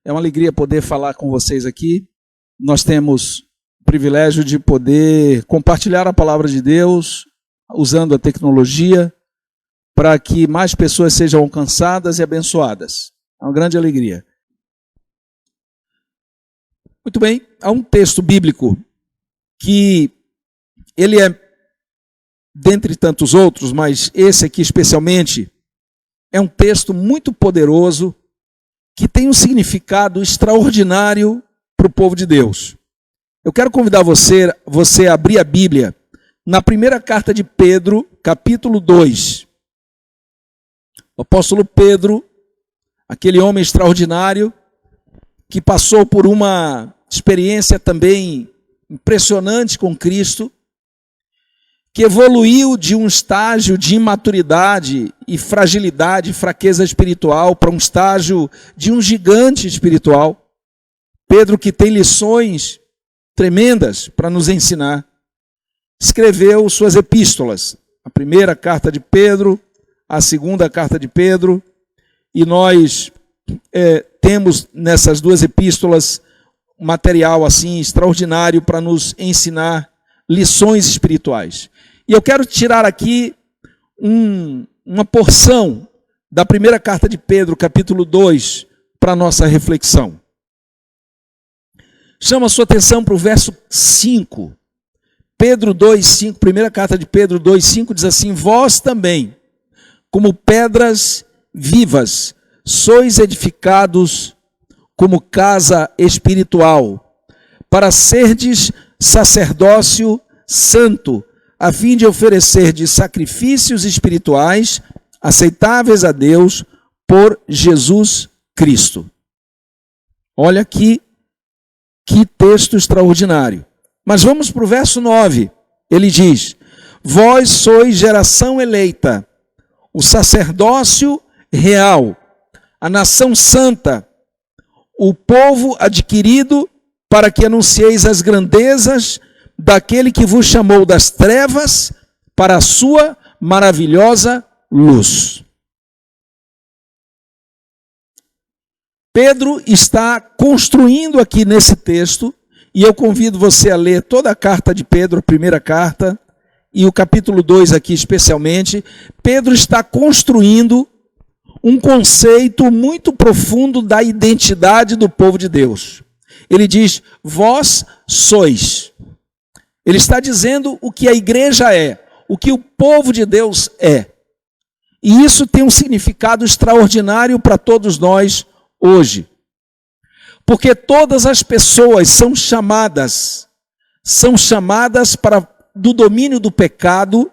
É uma alegria poder falar com vocês aqui. Nós temos o privilégio de poder compartilhar a palavra de Deus usando a tecnologia para que mais pessoas sejam alcançadas e abençoadas. É uma grande alegria. Muito bem, há um texto bíblico que ele é, dentre tantos outros, mas esse aqui especialmente, é um texto muito poderoso que tem um significado extraordinário para o povo de Deus. Eu quero convidar você a abrir a Bíblia na primeira carta de Pedro, capítulo 2. O apóstolo Pedro, aquele homem extraordinário, que passou por uma experiência também impressionante com Cristo, que evoluiu de um estágio de imaturidade e fragilidade, fraqueza espiritual, para um estágio de um gigante espiritual. Pedro, que tem lições tremendas para nos ensinar, escreveu suas epístolas, a primeira carta de Pedro, a segunda carta de Pedro, e nós temos nessas duas epístolas um material assim extraordinário para nos ensinar lições espirituais. E eu quero tirar aqui uma porção da primeira carta de Pedro, capítulo 2, para a nossa reflexão. Chama a sua atenção para o verso 5. Pedro 2,5, primeira carta de Pedro 2,5 diz assim: vós também, como pedras vivas, sois edificados como casa espiritual, para serdes sacerdócio santo, a fim de oferecerdes sacrifícios espirituais aceitáveis a Deus por Jesus Cristo. Olha aqui que texto extraordinário. Mas vamos para o verso 9. Ele diz: vós sois geração eleita, o sacerdócio real, a nação santa, o povo adquirido, para que anuncieis as grandezas daquele que vos chamou das trevas para a sua maravilhosa luz. Pedro está construindo aqui nesse texto, e eu convido você a ler toda a carta de Pedro, a primeira carta, e o capítulo 2 aqui especialmente. Pedro está construindo um conceito muito profundo da identidade do povo de Deus. Ele diz: vós sois. Ele está dizendo o que a igreja é, o que o povo de Deus é. E isso tem um significado extraordinário para todos nós hoje. Porque todas as pessoas são chamadas do domínio do pecado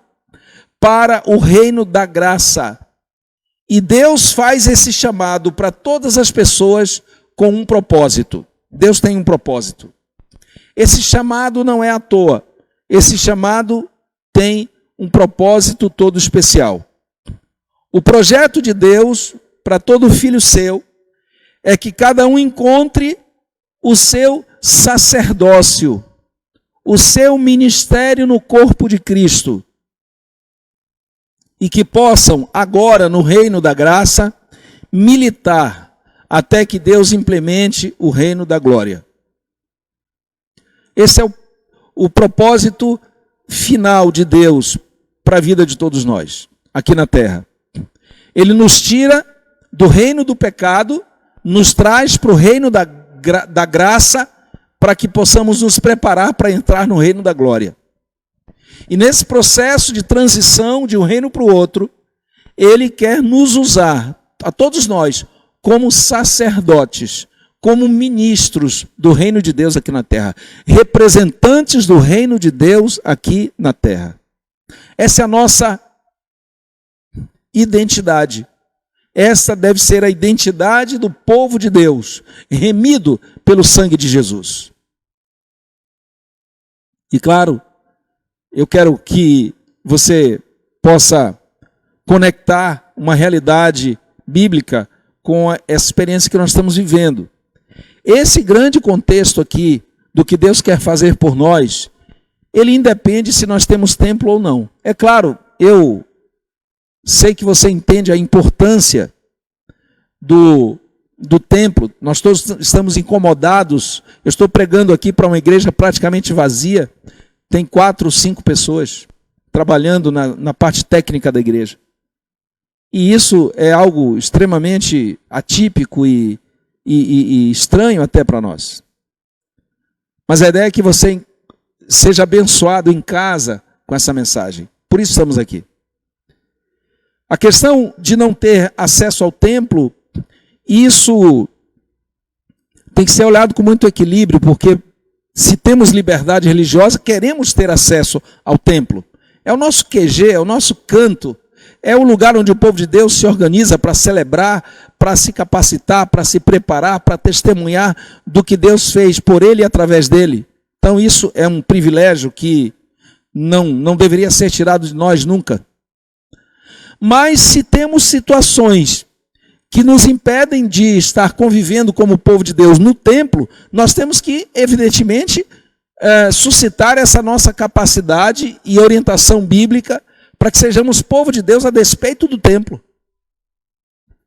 para o reino da graça. E Deus faz esse chamado para todas as pessoas com um propósito. Deus tem um propósito. Esse chamado não é à toa. Esse chamado tem um propósito todo especial. O projeto de Deus para todo filho seu é que cada um encontre o seu sacerdócio, o seu ministério no corpo de Cristo, e que possam agora no reino da graça militar até que Deus implemente o reino da glória. Esse é o propósito final de Deus para a vida de todos nós, aqui na terra. Ele nos tira do reino do pecado, nos traz para o reino da graça, para que possamos nos preparar para entrar no reino da glória. E nesse processo de transição de um reino para o outro, Ele quer nos usar, a todos nós, como sacerdotes, como ministros do reino de Deus aqui na terra, representantes do reino de Deus aqui na terra. Essa é a nossa identidade. Essa deve ser a identidade do povo de Deus, remido pelo sangue de Jesus. E claro, eu quero que você possa conectar uma realidade bíblica com essa experiência que nós estamos vivendo. Esse grande contexto aqui do que Deus quer fazer por nós, ele independe se nós temos templo ou não. É claro, eu sei que você entende a importância do do templo. Nós todos estamos incomodados. Eu estou pregando aqui para uma igreja praticamente vazia. Tem 4 ou 5 pessoas trabalhando na parte técnica da igreja. E isso é algo extremamente atípico e estranho até para nós. Mas a ideia é que você seja abençoado em casa com essa mensagem. Por isso estamos aqui. A questão de não ter acesso ao templo, isso tem que ser olhado com muito equilíbrio, porque se temos liberdade religiosa, queremos ter acesso ao templo. É o nosso QG, é o nosso canto, é o lugar onde o povo de Deus se organiza para celebrar, para se capacitar, para se preparar, para testemunhar do que Deus fez por ele e através dele. Então isso é um privilégio que não deveria ser tirado de nós nunca. Mas se temos situações que nos impedem de estar convivendo como povo de Deus no templo, nós temos que, evidentemente, suscitar essa nossa capacidade e orientação bíblica para que sejamos povo de Deus a despeito do templo.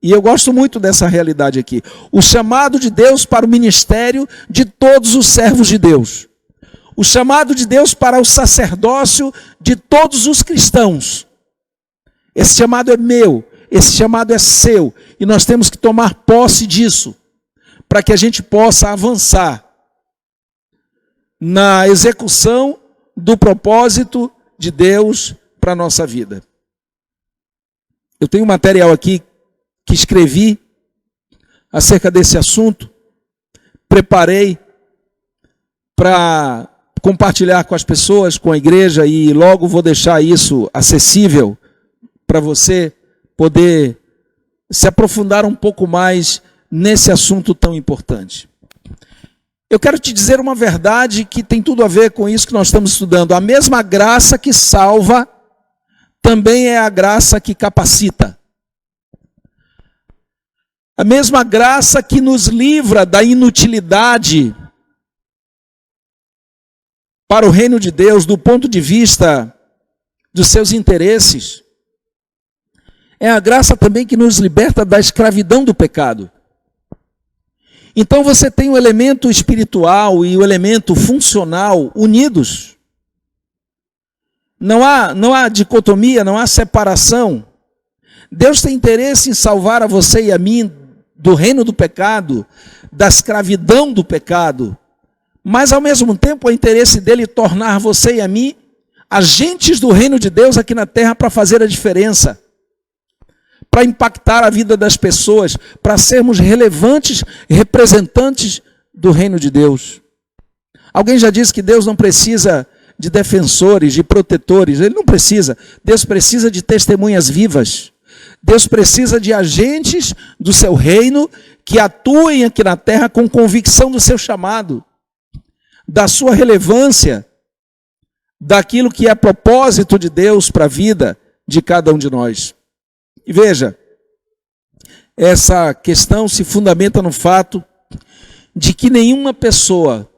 E eu gosto muito dessa realidade aqui. O chamado de Deus para o ministério de todos os servos de Deus. O chamado de Deus para o sacerdócio de todos os cristãos. Esse chamado é meu, esse chamado é seu. E nós temos que tomar posse disso, para que a gente possa avançar na execução do propósito de Deus para a nossa vida. Eu tenho um material aqui que escrevi acerca desse assunto, preparei para compartilhar com as pessoas, com a igreja, e logo vou deixar isso acessível para você poder se aprofundar um pouco mais nesse assunto tão importante. Eu quero te dizer uma verdade que tem tudo a ver com isso que nós estamos estudando. A mesma graça que salva também é a graça que capacita. A mesma graça que nos livra da inutilidade para o reino de Deus, do ponto de vista dos seus interesses, é a graça também que nos liberta da escravidão do pecado. Então você tem o elemento espiritual e o elemento funcional unidos. Não há dicotomia, não há separação. Deus tem interesse em salvar a você e a mim do reino do pecado, da escravidão do pecado, mas ao mesmo tempo é interesse dele tornar você e a mim agentes do reino de Deus aqui na terra para fazer a diferença, para impactar a vida das pessoas, para sermos relevantes representantes do reino de Deus. Alguém já disse que Deus não precisa de defensores, de protetores. Ele não precisa. Deus precisa de testemunhas vivas. Deus precisa de agentes do seu reino que atuem aqui na terra com convicção do seu chamado, da sua relevância, daquilo que é propósito de Deus para a vida de cada um de nós. E veja, essa questão se fundamenta no fato de que nenhuma pessoa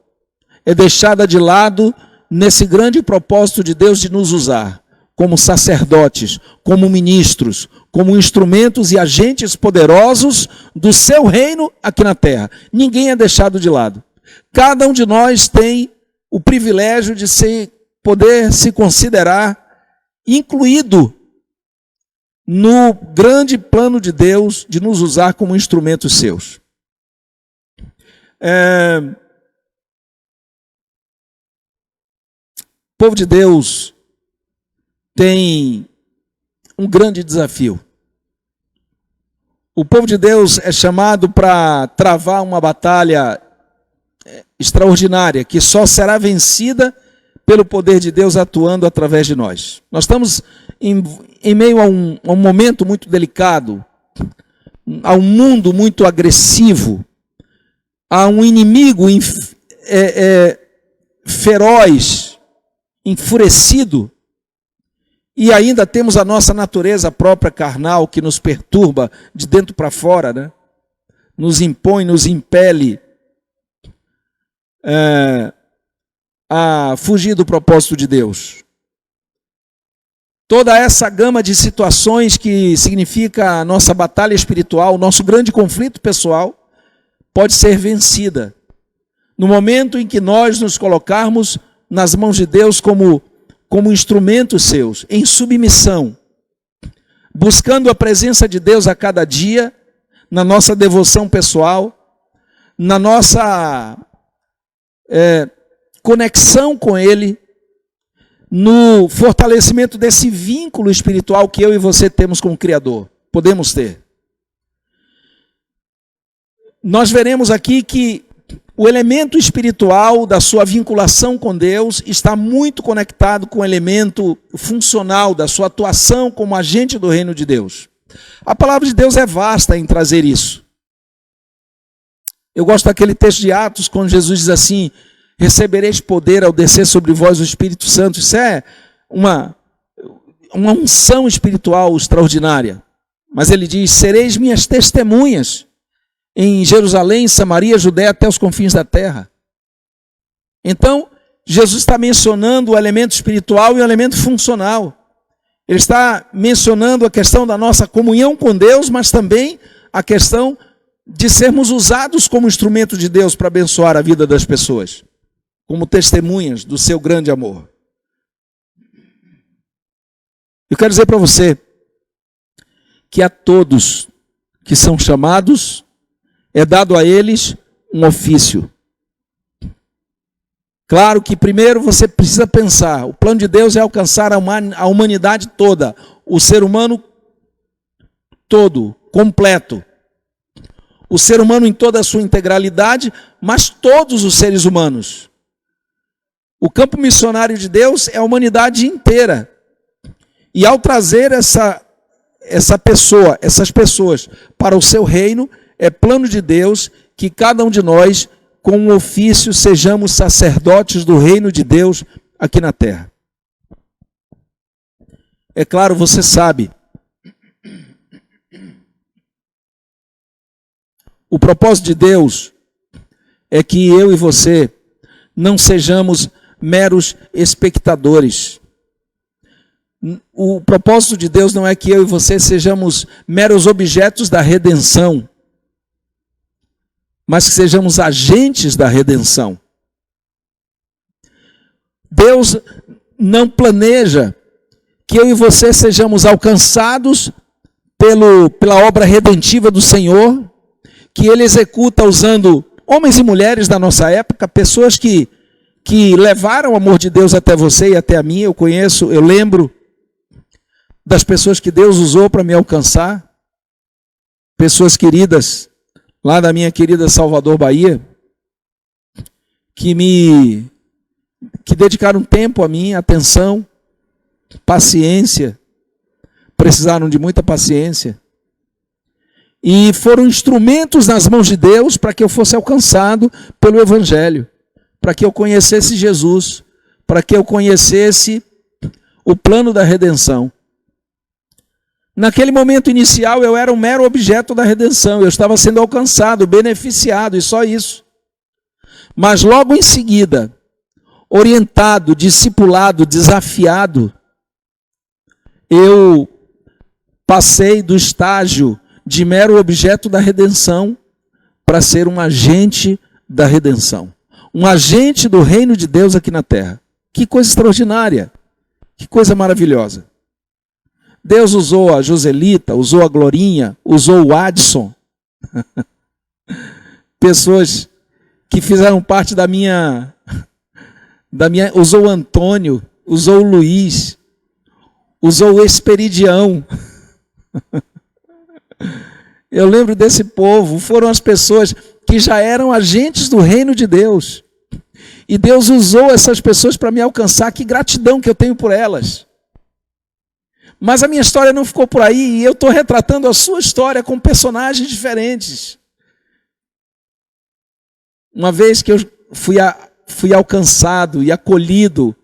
é deixada de lado nesse grande propósito de Deus de nos usar como sacerdotes, como ministros, como instrumentos e agentes poderosos do seu reino aqui na terra. Ninguém é deixado de lado. Cada um de nós tem o privilégio de poder se considerar incluído no grande plano de Deus de nos usar como instrumentos seus. O povo de Deus tem um grande desafio. O povo de Deus é chamado para travar uma batalha extraordinária, que só será vencida pelo poder de Deus atuando através de nós. Nós estamos em meio a um momento muito delicado, a um mundo muito agressivo, a um inimigo feroz, enfurecido, e ainda temos a nossa natureza própria carnal que nos perturba de dentro para fora, né? Nos impõe, nos impele a fugir do propósito de Deus. Toda essa gama de situações que significa a nossa batalha espiritual, o nosso grande conflito pessoal, pode ser vencida no momento em que nós nos colocarmos nas mãos de Deus como instrumentos seus, em submissão, buscando a presença de Deus a cada dia, na nossa devoção pessoal, na nossa conexão com Ele, no fortalecimento desse vínculo espiritual que eu e você temos com o Criador, podemos ter. Nós veremos aqui que o elemento espiritual da sua vinculação com Deus está muito conectado com o elemento funcional da sua atuação como agente do reino de Deus. A palavra de Deus é vasta em trazer isso. Eu gosto daquele texto de Atos, quando Jesus diz assim: recebereis poder ao descer sobre vós o Espírito Santo. Isso é uma unção espiritual extraordinária. Mas ele diz: sereis minhas testemunhas em Jerusalém, Samaria, Judéia, até os confins da terra. Então, Jesus está mencionando o elemento espiritual e o elemento funcional. Ele está mencionando a questão da nossa comunhão com Deus, mas também a questão de sermos usados como instrumento de Deus para abençoar a vida das pessoas, como testemunhas do seu grande amor. Eu quero dizer para você que a todos que são chamados, é dado a eles um ofício. Claro que primeiro você precisa pensar, o plano de Deus é alcançar a humanidade toda, o ser humano todo, completo. O ser humano em toda a sua integralidade, mas todos os seres humanos. O campo missionário de Deus é a humanidade inteira. E ao trazer essas pessoas para o seu reino, é plano de Deus que cada um de nós, com um ofício, sejamos sacerdotes do reino de Deus aqui na terra. É claro, você sabe, o propósito de Deus é que eu e você não sejamos meros espectadores. O propósito de Deus não é que eu e você sejamos meros objetos da redenção, mas que sejamos agentes da redenção. Deus não planeja que eu e você sejamos alcançados pela obra redentiva do Senhor, que Ele executa usando homens e mulheres da nossa época, pessoas que levaram o amor de Deus até você e até a mim. Eu lembro das pessoas que Deus usou para me alcançar, pessoas queridas, lá da minha querida Salvador, Bahia, que dedicaram tempo a mim, atenção, paciência, precisaram de muita paciência, e foram instrumentos nas mãos de Deus para que eu fosse alcançado pelo Evangelho, para que eu conhecesse Jesus, para que eu conhecesse o plano da redenção. Naquele momento inicial eu era um mero objeto da redenção, eu estava sendo alcançado, beneficiado, e só isso. Mas logo em seguida, orientado, discipulado, desafiado, eu passei do estágio de mero objeto da redenção para ser um agente da redenção. Um agente do reino de Deus aqui na terra. Que coisa extraordinária, que coisa maravilhosa. Deus usou a Joselita, usou a Glorinha, usou o Adson. Pessoas que fizeram parte da minha... Usou o Antônio, usou o Luiz, usou o Esperidião. Eu lembro desse povo, foram as pessoas que já eram agentes do reino de Deus. E Deus usou essas pessoas para me alcançar. Que gratidão que eu tenho por elas. Mas a minha história não ficou por aí, e eu estou retratando a sua história com personagens diferentes. Uma vez que eu fui alcançado e acolhido,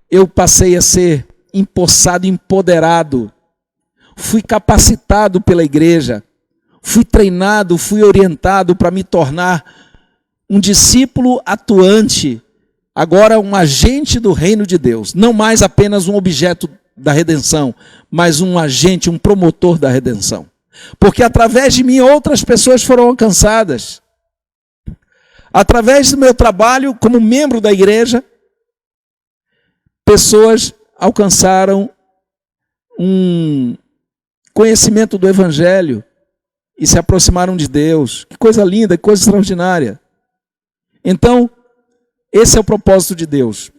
eu passei a ser empossado, empoderado. Fui capacitado pela igreja, fui treinado, fui orientado para me tornar um discípulo atuante, agora um agente do reino de Deus. Não mais apenas um objeto da redenção, mas um agente, um promotor da redenção. Porque através de mim outras pessoas foram alcançadas. Através do meu trabalho como membro da igreja, pessoas alcançaram um conhecimento do Evangelho e se aproximaram de Deus. Que coisa linda, que coisa extraordinária. Então, esse é o propósito de Deus.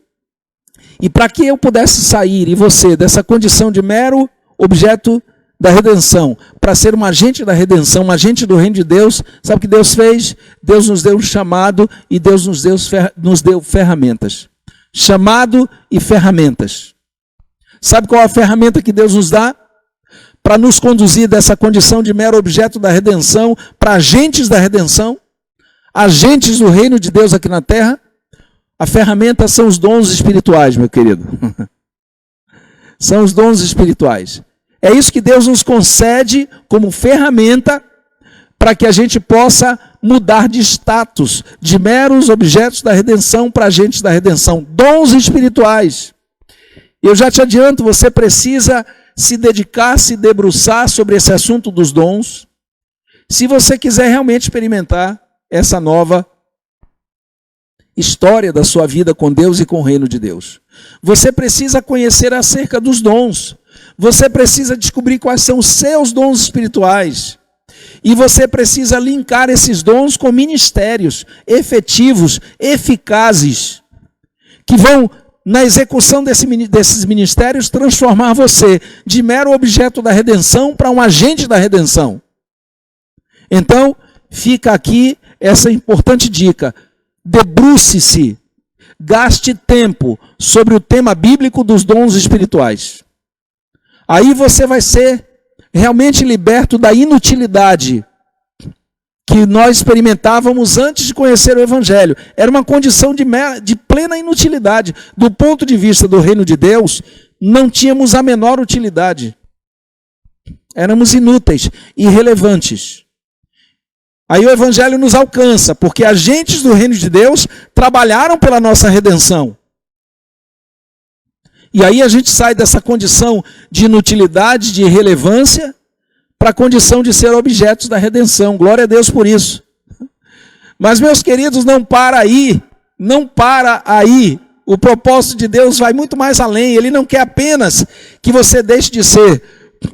E para que eu pudesse sair, e você, dessa condição de mero objeto da redenção, para ser um agente da redenção, um agente do reino de Deus, sabe o que Deus fez? Deus nos deu um chamado e Deus nos deu ferramentas. Chamado e ferramentas. Sabe qual é a ferramenta que Deus nos dá? Para nos conduzir dessa condição de mero objeto da redenção, para agentes da redenção, agentes do reino de Deus aqui na terra. A ferramenta são os dons espirituais, meu querido. São os dons espirituais. É isso que Deus nos concede como ferramenta para que a gente possa mudar de status, de meros objetos da redenção para agentes da redenção. Dons espirituais. Eu já te adianto, você precisa se dedicar, se debruçar sobre esse assunto dos dons, se você quiser realmente experimentar essa nova história da sua vida com Deus e com o reino de Deus. Você precisa conhecer acerca dos dons. Você precisa descobrir quais são os seus dons espirituais. E você precisa linkar esses dons com ministérios efetivos, eficazes, que vão, na execução desses ministérios, transformar você de mero objeto da redenção para um agente da redenção. Então, fica aqui essa importante dica. Debruce-se, gaste tempo sobre o tema bíblico dos dons espirituais. Aí você vai ser realmente liberto da inutilidade que nós experimentávamos antes de conhecer o Evangelho. Era uma condição de plena inutilidade. Do ponto de vista do reino de Deus, não tínhamos a menor utilidade. Éramos inúteis, irrelevantes. Aí o Evangelho nos alcança, porque agentes do reino de Deus trabalharam pela nossa redenção. E aí a gente sai dessa condição de inutilidade, de irrelevância, para a condição de ser objetos da redenção. Glória a Deus por isso. Mas, meus queridos, não para aí. O propósito de Deus vai muito mais além. Ele não quer apenas que você deixe de ser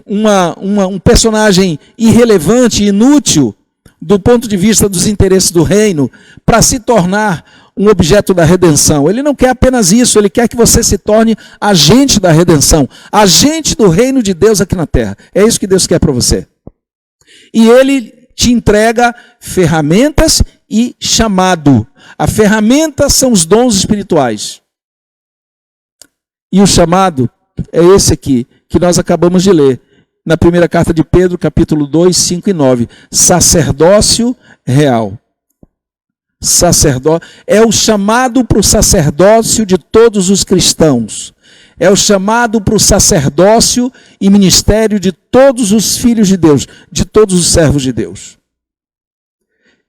um personagem irrelevante, inútil, do ponto de vista dos interesses do reino, para se tornar um objeto da redenção. Ele não quer apenas isso, ele quer que você se torne agente da redenção, agente do reino de Deus aqui na terra. É isso que Deus quer para você. E ele te entrega ferramentas e chamado. A ferramenta são os dons espirituais. E o chamado é esse aqui, que nós acabamos de ler. Na primeira carta de Pedro, capítulo 2, 5 e 9. Sacerdócio real. É o chamado para o sacerdócio de todos os cristãos. É o chamado para o sacerdócio e ministério de todos os filhos de Deus, de todos os servos de Deus.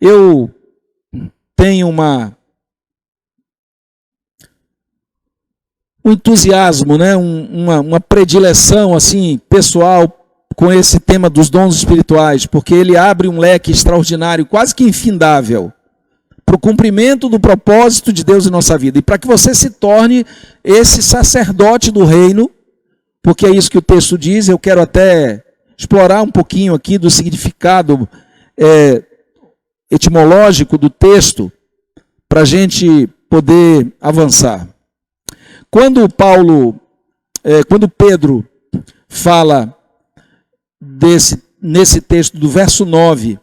Eu tenho um entusiasmo, né? uma predileção assim, pessoal com esse tema dos dons espirituais, porque ele abre um leque extraordinário, quase que infindável, para o cumprimento do propósito de Deus em nossa vida. E para que você se torne esse sacerdote do reino, porque é isso que o texto diz, eu quero até explorar um pouquinho aqui do significado etimológico do texto, para a gente poder avançar. Quando Pedro fala nesse texto do verso 9,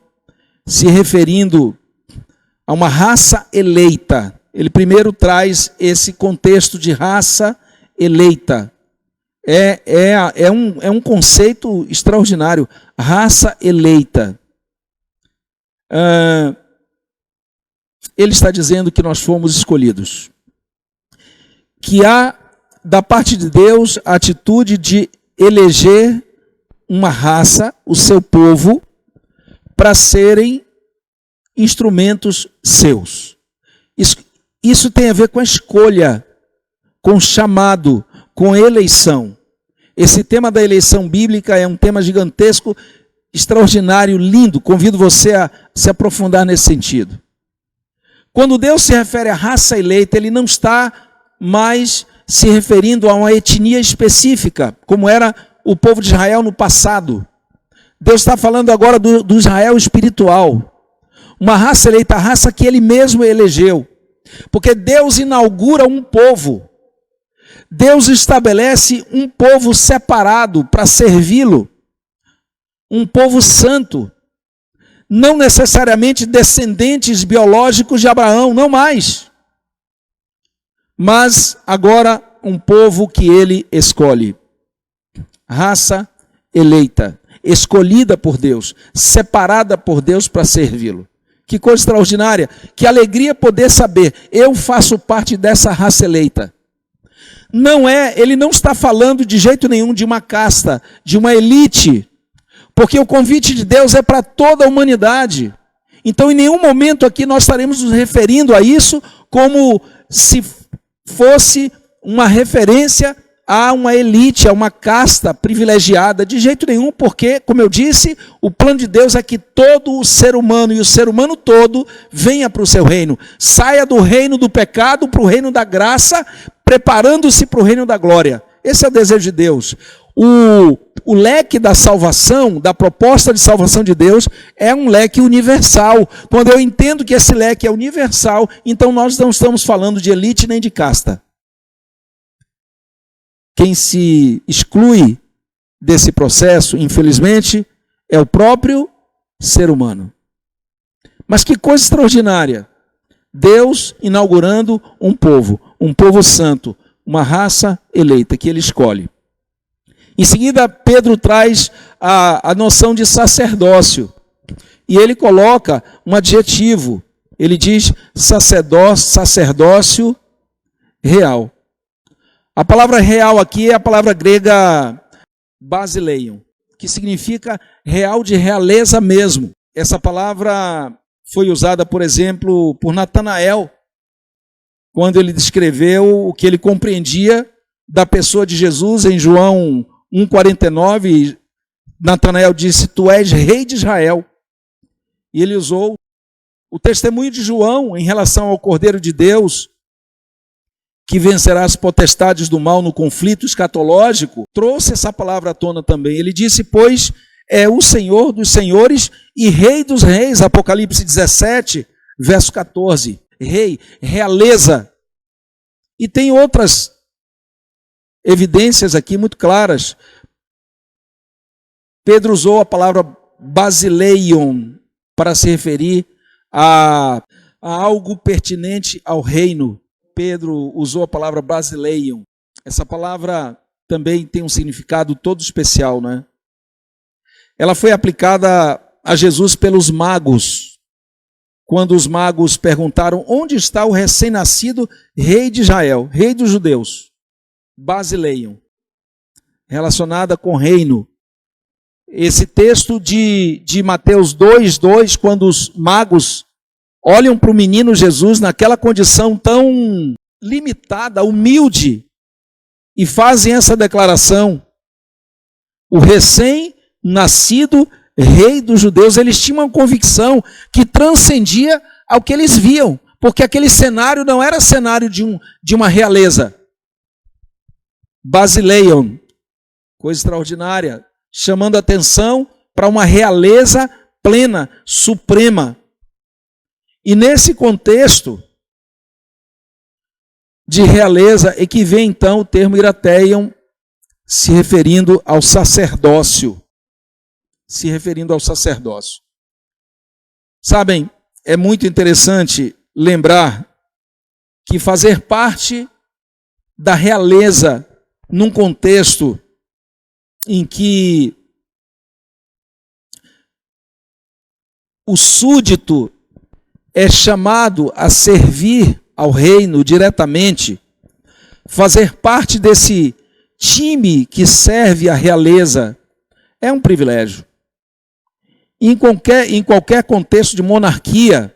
se referindo a uma raça eleita, ele primeiro traz esse contexto de raça eleita. É um conceito extraordinário, raça eleita. Ele está dizendo que nós fomos escolhidos. Que há, da parte de Deus, a atitude de eleger uma raça, o seu povo, para serem instrumentos seus. Isso tem a ver com a escolha, com o chamado, com a eleição. Esse tema da eleição bíblica é um tema gigantesco, extraordinário, lindo. Convido você a se aprofundar nesse sentido. Quando Deus se refere à raça eleita, ele não está mais se referindo a uma etnia específica, como era o povo de Israel no passado. Deus está falando agora do Israel espiritual. Uma raça eleita, a raça que ele mesmo elegeu. Porque Deus inaugura um povo. Deus estabelece um povo separado para servi-lo. Um povo santo. Não necessariamente descendentes biológicos de Abraão, não mais. Mas agora um povo que ele escolhe. Raça eleita, escolhida por Deus, separada por Deus para servi-lo. Que coisa extraordinária, que alegria poder saber, eu faço parte dessa raça eleita. Ele não está falando de jeito nenhum de uma casta, de uma elite, porque o convite de Deus é para toda a humanidade. Então, em nenhum momento aqui nós estaremos nos referindo a isso como se fosse uma referência a uma elite, a uma casta privilegiada, de jeito nenhum, porque, como eu disse, o plano de Deus é que todo o ser humano, e o ser humano todo, venha para o seu reino, saia do reino do pecado para o reino da graça, preparando-se para o reino da glória. Esse é o desejo de Deus. O leque da salvação, da proposta de salvação de Deus, é um leque universal. Quando eu entendo que esse leque é universal, então nós não estamos falando de elite nem de casta. Quem se exclui desse processo, infelizmente, é o próprio ser humano. Mas que coisa extraordinária! Deus inaugurando um povo santo, uma raça eleita que ele escolhe. Em seguida, Pedro traz a noção de sacerdócio. E ele coloca um adjetivo. Ele diz sacerdócio real. A palavra real aqui é a palavra grega basileion, que significa real de realeza mesmo. Essa palavra foi usada, por exemplo, por Natanael, quando ele descreveu o que ele compreendia da pessoa de Jesus em João 1,49, Natanael disse, tu és rei de Israel. E ele usou o testemunho de João em relação ao Cordeiro de Deus, que vencerá as potestades do mal no conflito escatológico, trouxe essa palavra à tona também. Ele disse, pois, é o Senhor dos senhores e Rei dos reis, Apocalipse 17, verso 14. Rei, realeza. E tem outras evidências aqui muito claras. Pedro usou a palavra basileion para se referir a algo pertinente ao reino. Pedro usou a palavra basileion. Essa palavra também tem um significado todo especial, né? Ela foi aplicada a Jesus pelos magos, quando os magos perguntaram onde está o recém-nascido rei de Israel, rei dos judeus. Basileion, relacionada com reino. Esse texto de Mateus 2:2, quando os magos olham para o menino Jesus naquela condição tão limitada, humilde, e fazem essa declaração. O recém-nascido rei dos judeus, eles tinham uma convicção que transcendia ao que eles viam, porque aquele cenário não era cenário de uma realeza. Basileion, coisa extraordinária, chamando atenção para uma realeza plena, suprema. E nesse contexto de realeza é que vem então o termo irateion, se referindo ao sacerdócio. Se referindo ao sacerdócio. Sabem, é muito interessante lembrar que fazer parte da realeza num contexto em que o súdito é chamado a servir ao reino diretamente, fazer parte desse time que serve à realeza é um privilégio. Em qualquer contexto de monarquia,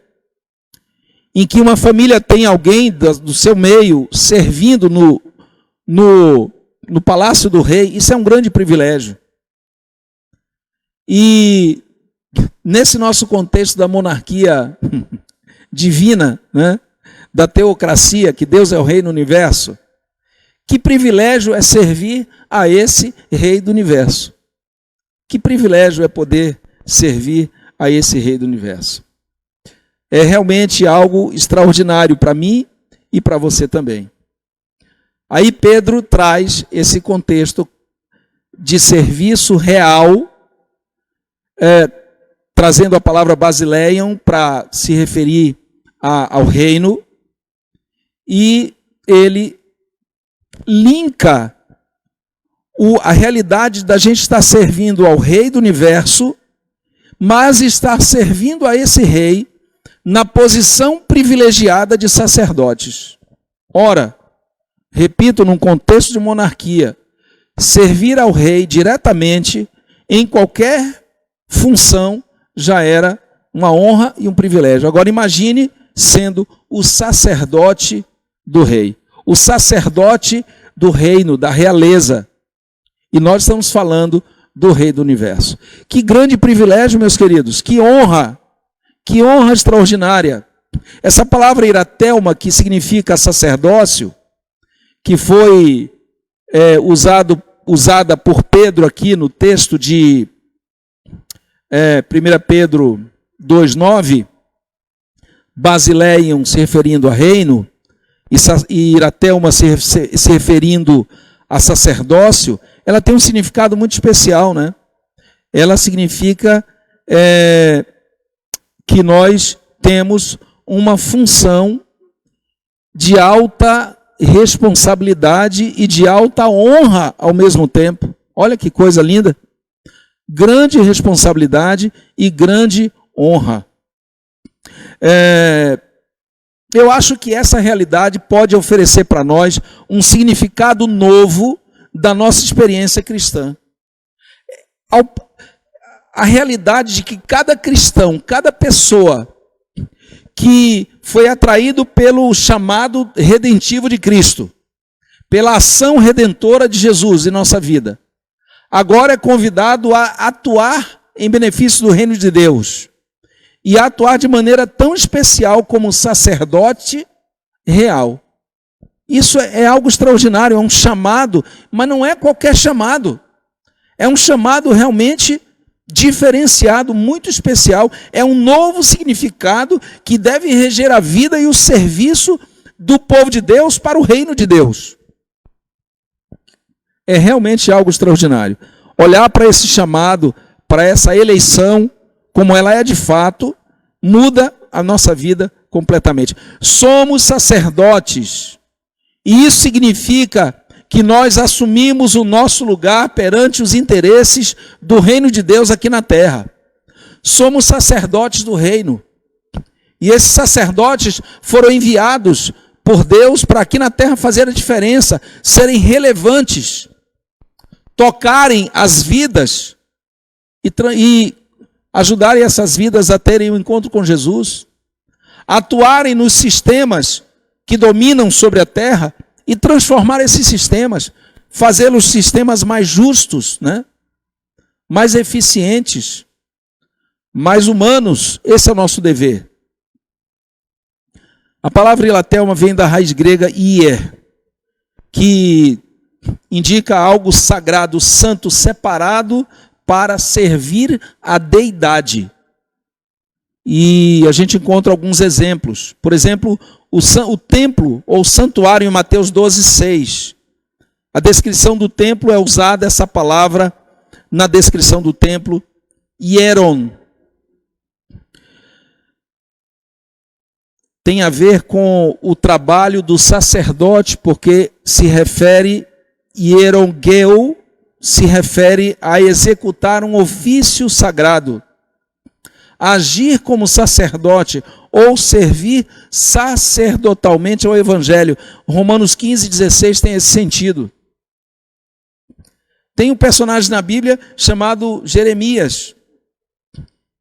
em que uma família tem alguém do seu meio servindo no palácio do rei, isso é um grande privilégio. E nesse nosso contexto da monarquia divina, né, da teocracia, que Deus é o rei no universo, que privilégio é servir a esse rei do universo. Que privilégio é poder servir a esse rei do universo. É realmente algo extraordinário para mim e para você também. Aí Pedro traz esse contexto de serviço real, trazendo a palavra basileion para se referir ao reino, e ele linka a realidade da gente estar servindo ao rei do universo, mas estar servindo a esse rei na posição privilegiada de sacerdotes. Ora, repito, num contexto de monarquia, servir ao rei diretamente em qualquer função já era uma honra e um privilégio. Agora imagine sendo o sacerdote do rei, o sacerdote do reino, da realeza. E nós estamos falando do rei do universo. Que grande privilégio, meus queridos, que honra extraordinária. Essa palavra iratelma, que significa sacerdócio, que foi usada por Pedro aqui no texto de 1 Pedro 2,9, Basileion se referindo a reino, e iratelma se referindo a sacerdócio, ela tem um significado muito especial, né? Ela significa que nós temos uma função de alta responsabilidade e de alta honra ao mesmo tempo. Olha que coisa linda. Grande responsabilidade e grande honra. Eu acho que essa realidade pode oferecer para nós um significado novo da nossa experiência cristã. A realidade de que cada cristão, cada pessoa que foi atraído pelo chamado redentivo de Cristo, pela ação redentora de Jesus em nossa vida, agora é convidado a atuar em benefício do reino de Deus e a atuar de maneira tão especial como sacerdote real. Isso é algo extraordinário, é um chamado, mas não é qualquer chamado. É um chamado realmente diferenciado, muito especial. É um novo significado que deve reger a vida e o serviço do povo de Deus para o reino de Deus. É realmente algo extraordinário. Olhar para esse chamado, para essa eleição, como ela é de fato, muda a nossa vida completamente. Somos sacerdotes. E isso significa que nós assumimos o nosso lugar perante os interesses do reino de Deus aqui na terra. Somos sacerdotes do reino. E esses sacerdotes foram enviados por Deus para aqui na terra fazer a diferença, serem relevantes, tocarem as vidas e ajudarem essas vidas a terem um encontro com Jesus, atuarem nos sistemas que dominam sobre a terra e transformar esses sistemas, fazê-los sistemas mais justos, né? Mais eficientes, mais humanos. Esse é o nosso dever. A palavra iratelma vem da raiz grega ier, que indica algo sagrado, santo, separado para servir a deidade. E a gente encontra alguns exemplos. Por exemplo, o templo ou santuário em Mateus 12:6. A descrição do templo é usada essa palavra na descrição do templo, hieron. Tem a ver com o trabalho do sacerdote, porque se refere, hierongeu, se refere a executar um ofício sagrado. Agir como sacerdote ou servir sacerdotalmente ao evangelho. Romanos 15:16 tem esse sentido. Tem um personagem na Bíblia chamado Jeremias.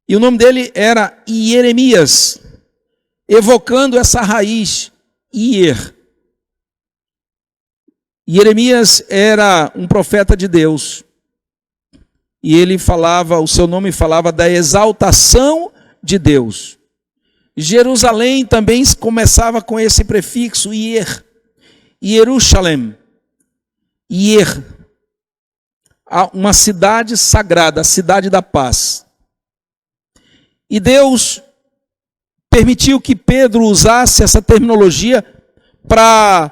E o nome dele era Ieremias, evocando essa raiz, ier. Jeremias era um profeta de Deus. e ele falava, o seu nome falava da exaltação de Deus. Jerusalém também começava com esse prefixo, Ier, Jerusalém, Ier, uma cidade sagrada, a cidade da paz. E Deus permitiu que Pedro usasse essa terminologia para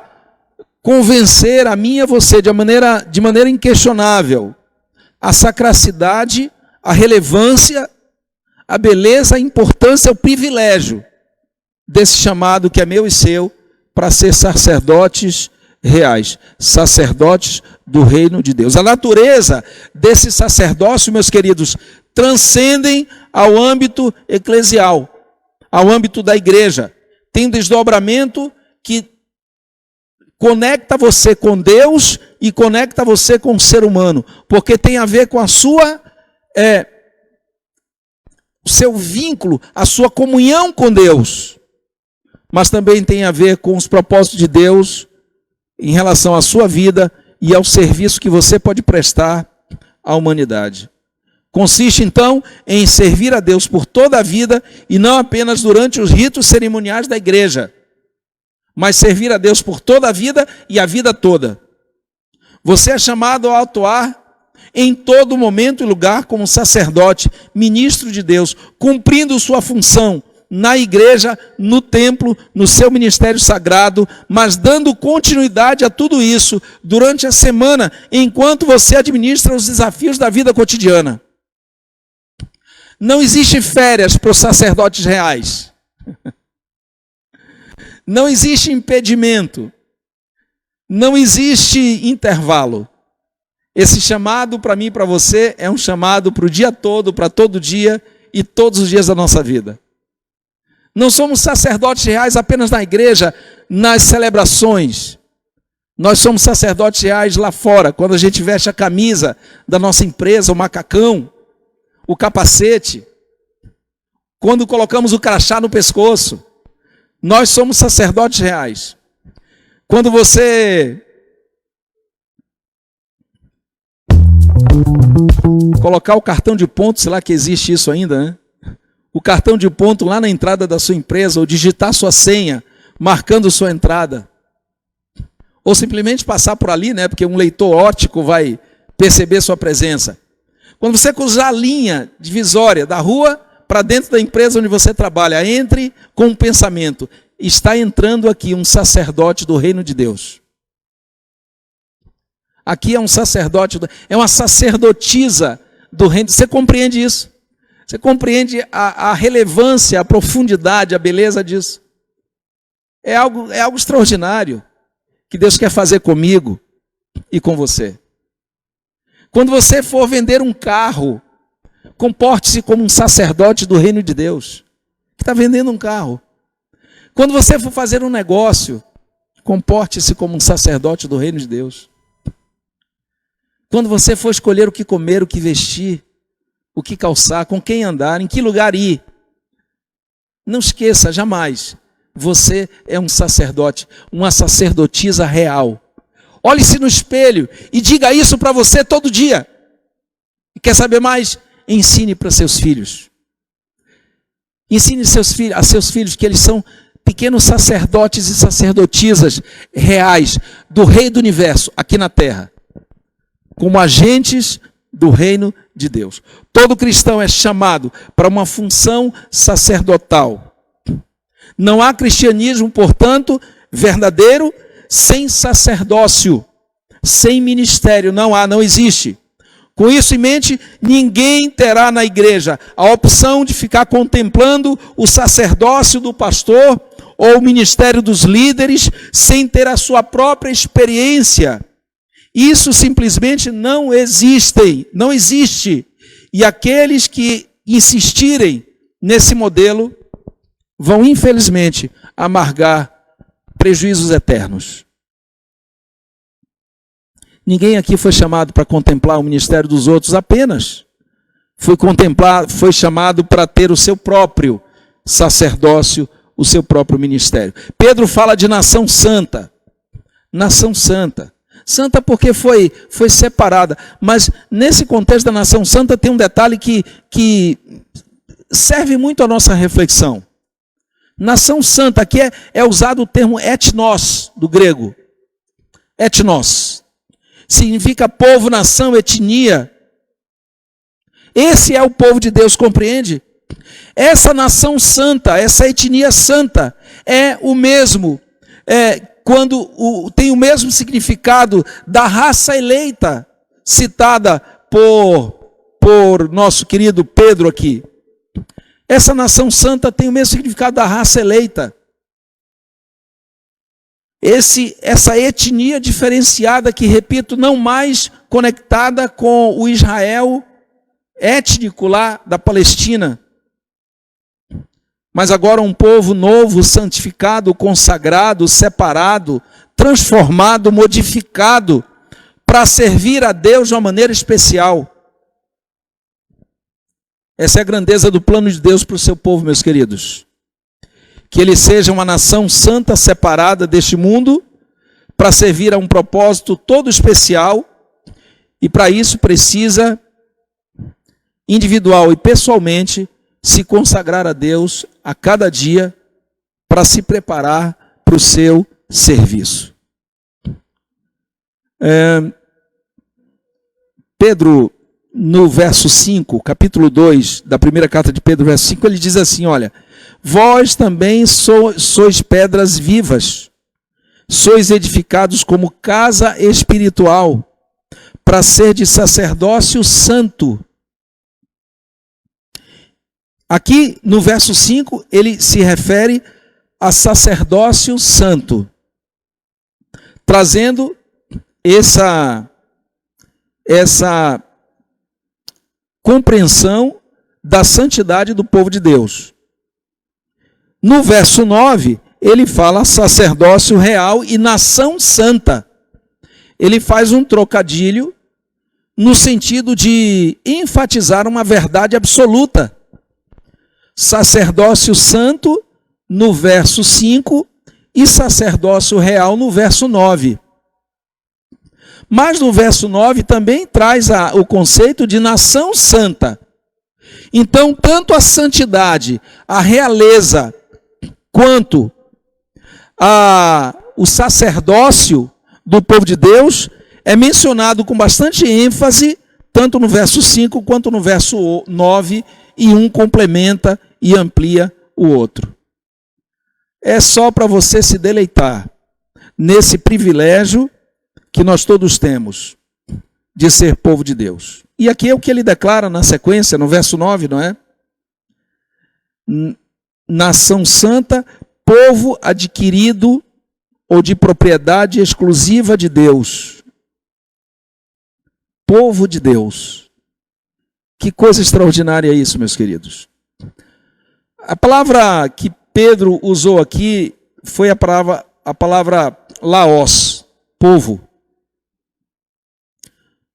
convencer a mim e a você de maneira inquestionável a sacracidade, a relevância, a beleza, a importância, o privilégio desse chamado que é meu e seu para ser sacerdotes reais, sacerdotes do reino de Deus. A natureza desse sacerdócio, meus queridos, transcendem ao âmbito eclesial, ao âmbito da igreja. Tem um desdobramento que conecta você com Deus e conecta você com o ser humano, porque tem a ver com a sua, o seu vínculo, a sua comunhão com Deus, mas também tem a ver com os propósitos de Deus em relação à sua vida e ao serviço que você pode prestar à humanidade. Consiste, então, em servir a Deus por toda a vida e não apenas durante os ritos cerimoniais da igreja, mas servir a Deus por toda a vida e a vida toda. Você é chamado a atuar em todo momento e lugar como sacerdote, ministro de Deus, cumprindo sua função na igreja, no templo, no seu ministério sagrado, mas dando continuidade a tudo isso durante a semana, enquanto você administra os desafios da vida cotidiana. Não existe férias para os sacerdotes reais. Não existe impedimento. Não existe intervalo. Esse chamado para mim e para você é um chamado para o dia todo, para todo dia e todos os dias da nossa vida. Não somos sacerdotes reais apenas na igreja, nas celebrações. Nós somos sacerdotes reais lá fora, quando a gente veste a camisa da nossa empresa, o macacão, o capacete, quando colocamos o crachá no pescoço. Nós somos sacerdotes reais. Quando você colocar o cartão de ponto, sei lá que existe isso ainda, né? O cartão de ponto lá na entrada da sua empresa, ou digitar sua senha, marcando sua entrada. Ou simplesmente passar por ali, né? Porque um leitor óptico vai perceber sua presença. Quando você cruzar a linha divisória da rua para dentro da empresa onde você trabalha, entre com um pensamento: está entrando aqui um sacerdote do reino de Deus. Aqui é um sacerdote, é uma sacerdotisa do reino. Você compreende isso? Você compreende a relevância, a profundidade, a beleza disso? É algo extraordinário que Deus quer fazer comigo e com você. Quando você for vender um carro, comporte-se como um sacerdote do reino de Deus, que está vendendo um carro. Quando você for fazer um negócio, comporte-se como um sacerdote do reino de Deus. Quando você for escolher o que comer, o que vestir, o que calçar, com quem andar, em que lugar ir, não esqueça jamais, você é um sacerdote, uma sacerdotisa real. Olhe-se no espelho e diga isso para você todo dia. E quer saber mais? Ensine para seus filhos. Ensine a seus filhos que eles são pequenos sacerdotes e sacerdotisas reais do Rei do Universo aqui na Terra, como agentes do reino de Deus. Todo cristão é chamado para uma função sacerdotal. Não há cristianismo, portanto, verdadeiro sem sacerdócio, sem ministério. Não existe. Com isso em mente, ninguém terá na igreja a opção de ficar contemplando o sacerdócio do pastor ou o ministério dos líderes sem ter a sua própria experiência. Isso simplesmente não existe. E aqueles que insistirem nesse modelo vão, infelizmente, amargar prejuízos eternos. Ninguém aqui foi chamado para contemplar o ministério dos outros apenas. Foi chamado para ter o seu próprio sacerdócio, o seu próprio ministério. Pedro fala de nação santa. Nação santa. Santa porque foi separada. Mas nesse contexto da nação santa tem um detalhe que serve muito à nossa reflexão. Nação santa, aqui é usado o termo etnos, do grego. Etnos. Significa povo, nação, etnia. Esse é o povo de Deus, compreende? Essa nação santa, essa etnia santa, é o mesmo, tem o mesmo significado da raça eleita, citada por nosso querido Pedro aqui. Essa nação santa tem o mesmo significado da raça eleita. Essa etnia diferenciada que, repito, não mais conectada com o Israel étnico lá da Palestina, mas agora um povo novo, santificado, consagrado, separado, transformado, modificado, para servir a Deus de uma maneira especial. Essa é a grandeza do plano de Deus para o seu povo, meus queridos. Que ele seja uma nação santa, separada deste mundo, para servir a um propósito todo especial, e para isso precisa, individual e pessoalmente, se consagrar a Deus a cada dia para se preparar para o seu serviço. Pedro, no verso 5, capítulo 2 da primeira carta de Pedro, verso 5, ele diz assim, olha, vós também sois pedras vivas, sois edificados como casa espiritual, para ser de sacerdócio santo. Aqui no verso 5, ele se refere a sacerdócio santo, trazendo essa compreensão da santidade do povo de Deus. No verso 9, ele fala sacerdócio real e nação santa. Ele faz um trocadilho no sentido de enfatizar uma verdade absoluta. Sacerdócio santo no verso 5 e sacerdócio real no verso 9. Mas no verso 9 também traz o conceito de nação santa. Então, tanto a santidade, a realeza, quanto o sacerdócio do povo de Deus é mencionado com bastante ênfase, tanto no verso 5 quanto no verso 9, e um complementa e amplia o outro. É só para você se deleitar nesse privilégio que nós todos temos de ser povo de Deus. E aqui é o que ele declara na sequência, no verso 9, não é? Nação santa, povo adquirido ou de propriedade exclusiva de Deus. Povo de Deus. Que coisa extraordinária é isso, meus queridos. A palavra que Pedro usou aqui foi a palavra laos, povo.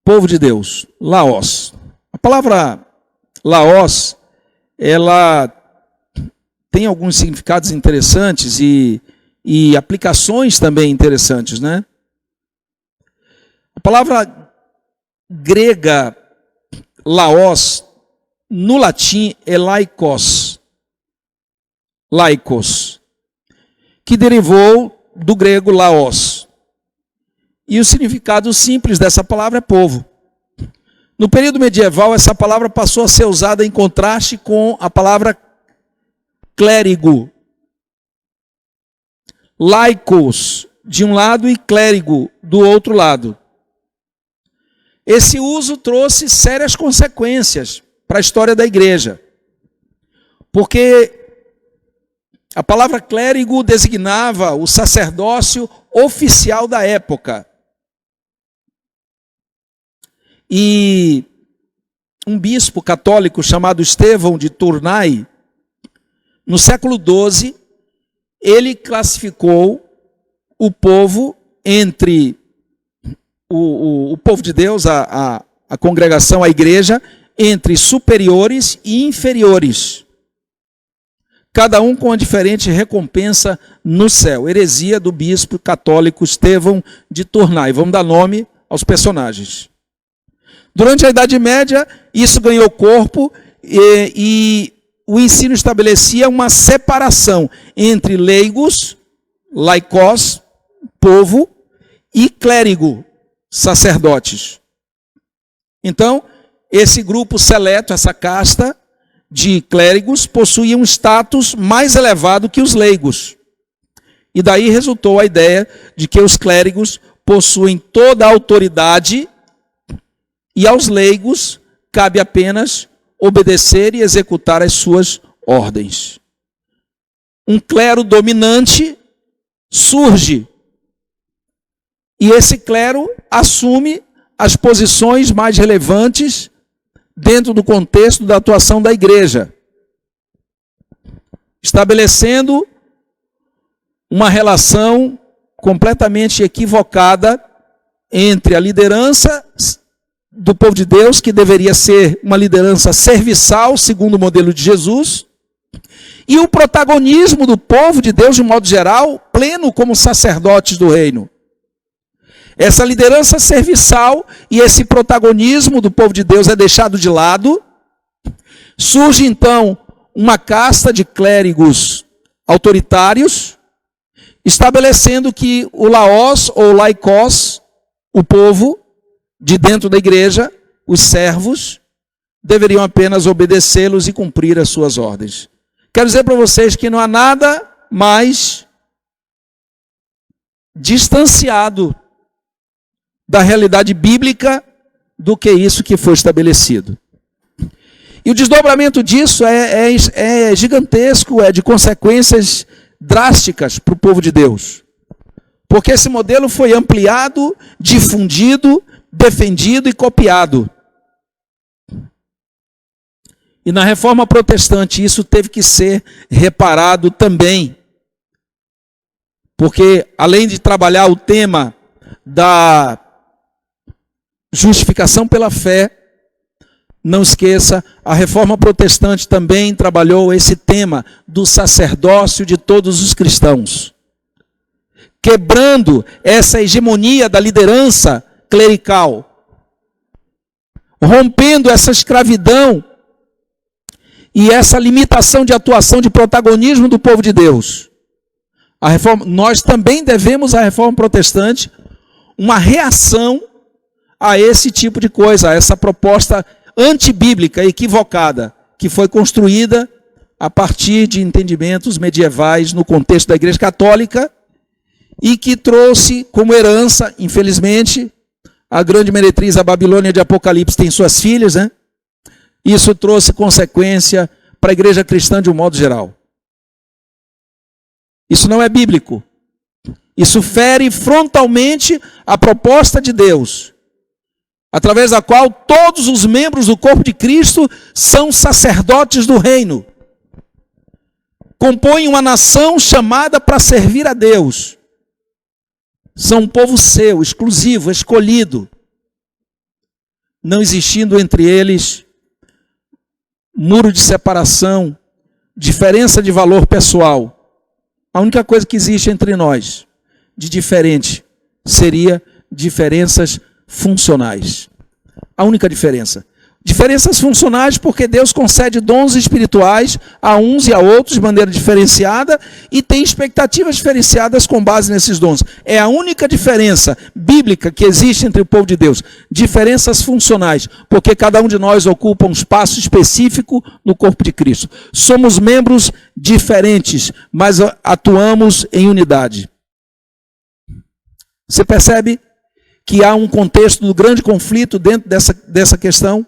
Povo de Deus, laos. A palavra laos, ela tem alguns significados interessantes e aplicações também interessantes, né? A palavra grega laos, no latim é laikos, que derivou do grego laos. E o significado simples dessa palavra é povo. No período medieval, essa palavra passou a ser usada em contraste com a palavra clérigo. Laicos de um lado e clérigo do outro lado. Esse uso trouxe sérias consequências para a história da igreja. Porque a palavra clérigo designava o sacerdócio oficial da época. E um bispo católico chamado Estevão de Tournai, no século XII, ele classificou o povo entre o povo de Deus, a congregação, a igreja, entre superiores e inferiores. cada um com uma diferente recompensa no céu. Heresia do bispo católico Estevão de Tournai. Vamos dar nome aos personagens. Durante a Idade Média, isso ganhou corpo e o ensino estabelecia uma separação entre leigos, laicós, povo, e clérigo, sacerdotes. Então, esse grupo seleto, essa casta de clérigos, possuía um status mais elevado que os leigos. E daí resultou a ideia de que os clérigos possuem toda a autoridade e aos leigos cabe apenas obedecer e executar as suas ordens. Um clero dominante surge e esse clero assume as posições mais relevantes dentro do contexto da atuação da igreja, estabelecendo uma relação completamente equivocada entre a liderança do povo de Deus, que deveria ser uma liderança serviçal, segundo o modelo de Jesus, e o protagonismo do povo de Deus, de modo geral, pleno como sacerdotes do reino. Essa liderança serviçal e esse protagonismo do povo de Deus é deixado de lado. Surge então uma casta de clérigos autoritários, estabelecendo que o laos ou laicós, o povo de dentro da igreja, os servos, deveriam apenas obedecê-los e cumprir as suas ordens. Quero dizer para vocês que não há nada mais distanciado da realidade bíblica do que isso que foi estabelecido. E o desdobramento disso é gigantesco, é de consequências drásticas para o povo de Deus. Porque esse modelo foi ampliado, difundido, defendido e copiado. E na Reforma Protestante isso teve que ser reparado também. Porque além de trabalhar o tema da justificação pela fé, não esqueça, a Reforma Protestante também trabalhou esse tema do sacerdócio de todos os cristãos, quebrando essa hegemonia da liderança clerical, rompendo essa escravidão e essa limitação de atuação, de protagonismo do povo de Deus. Nós também devemos à Reforma Protestante uma reação a esse tipo de coisa, a essa proposta antibíblica, equivocada, que foi construída a partir de entendimentos medievais no contexto da Igreja Católica e que trouxe como herança, infelizmente, a grande meretriz, a Babilônia de Apocalipse, tem suas filhas, né? Isso trouxe consequência para a igreja cristã de um modo geral. Isso não é bíblico. Isso fere frontalmente a proposta de Deus, através da qual todos os membros do corpo de Cristo são sacerdotes do reino. Compõem uma nação chamada para servir a Deus. São um povo seu, exclusivo, escolhido. Não existindo entre eles muro de separação, diferença de valor pessoal. A única coisa que existe entre nós de diferente seria diferenças funcionais. A única diferença. Diferenças funcionais porque Deus concede dons espirituais a uns e a outros de maneira diferenciada e tem expectativas diferenciadas com base nesses dons. É a única diferença bíblica que existe entre o povo de Deus. Diferenças funcionais, porque cada um de nós ocupa um espaço específico no corpo de Cristo. Somos membros diferentes, mas atuamos em unidade. Você percebe que há um contexto do grande conflito dentro dessa questão?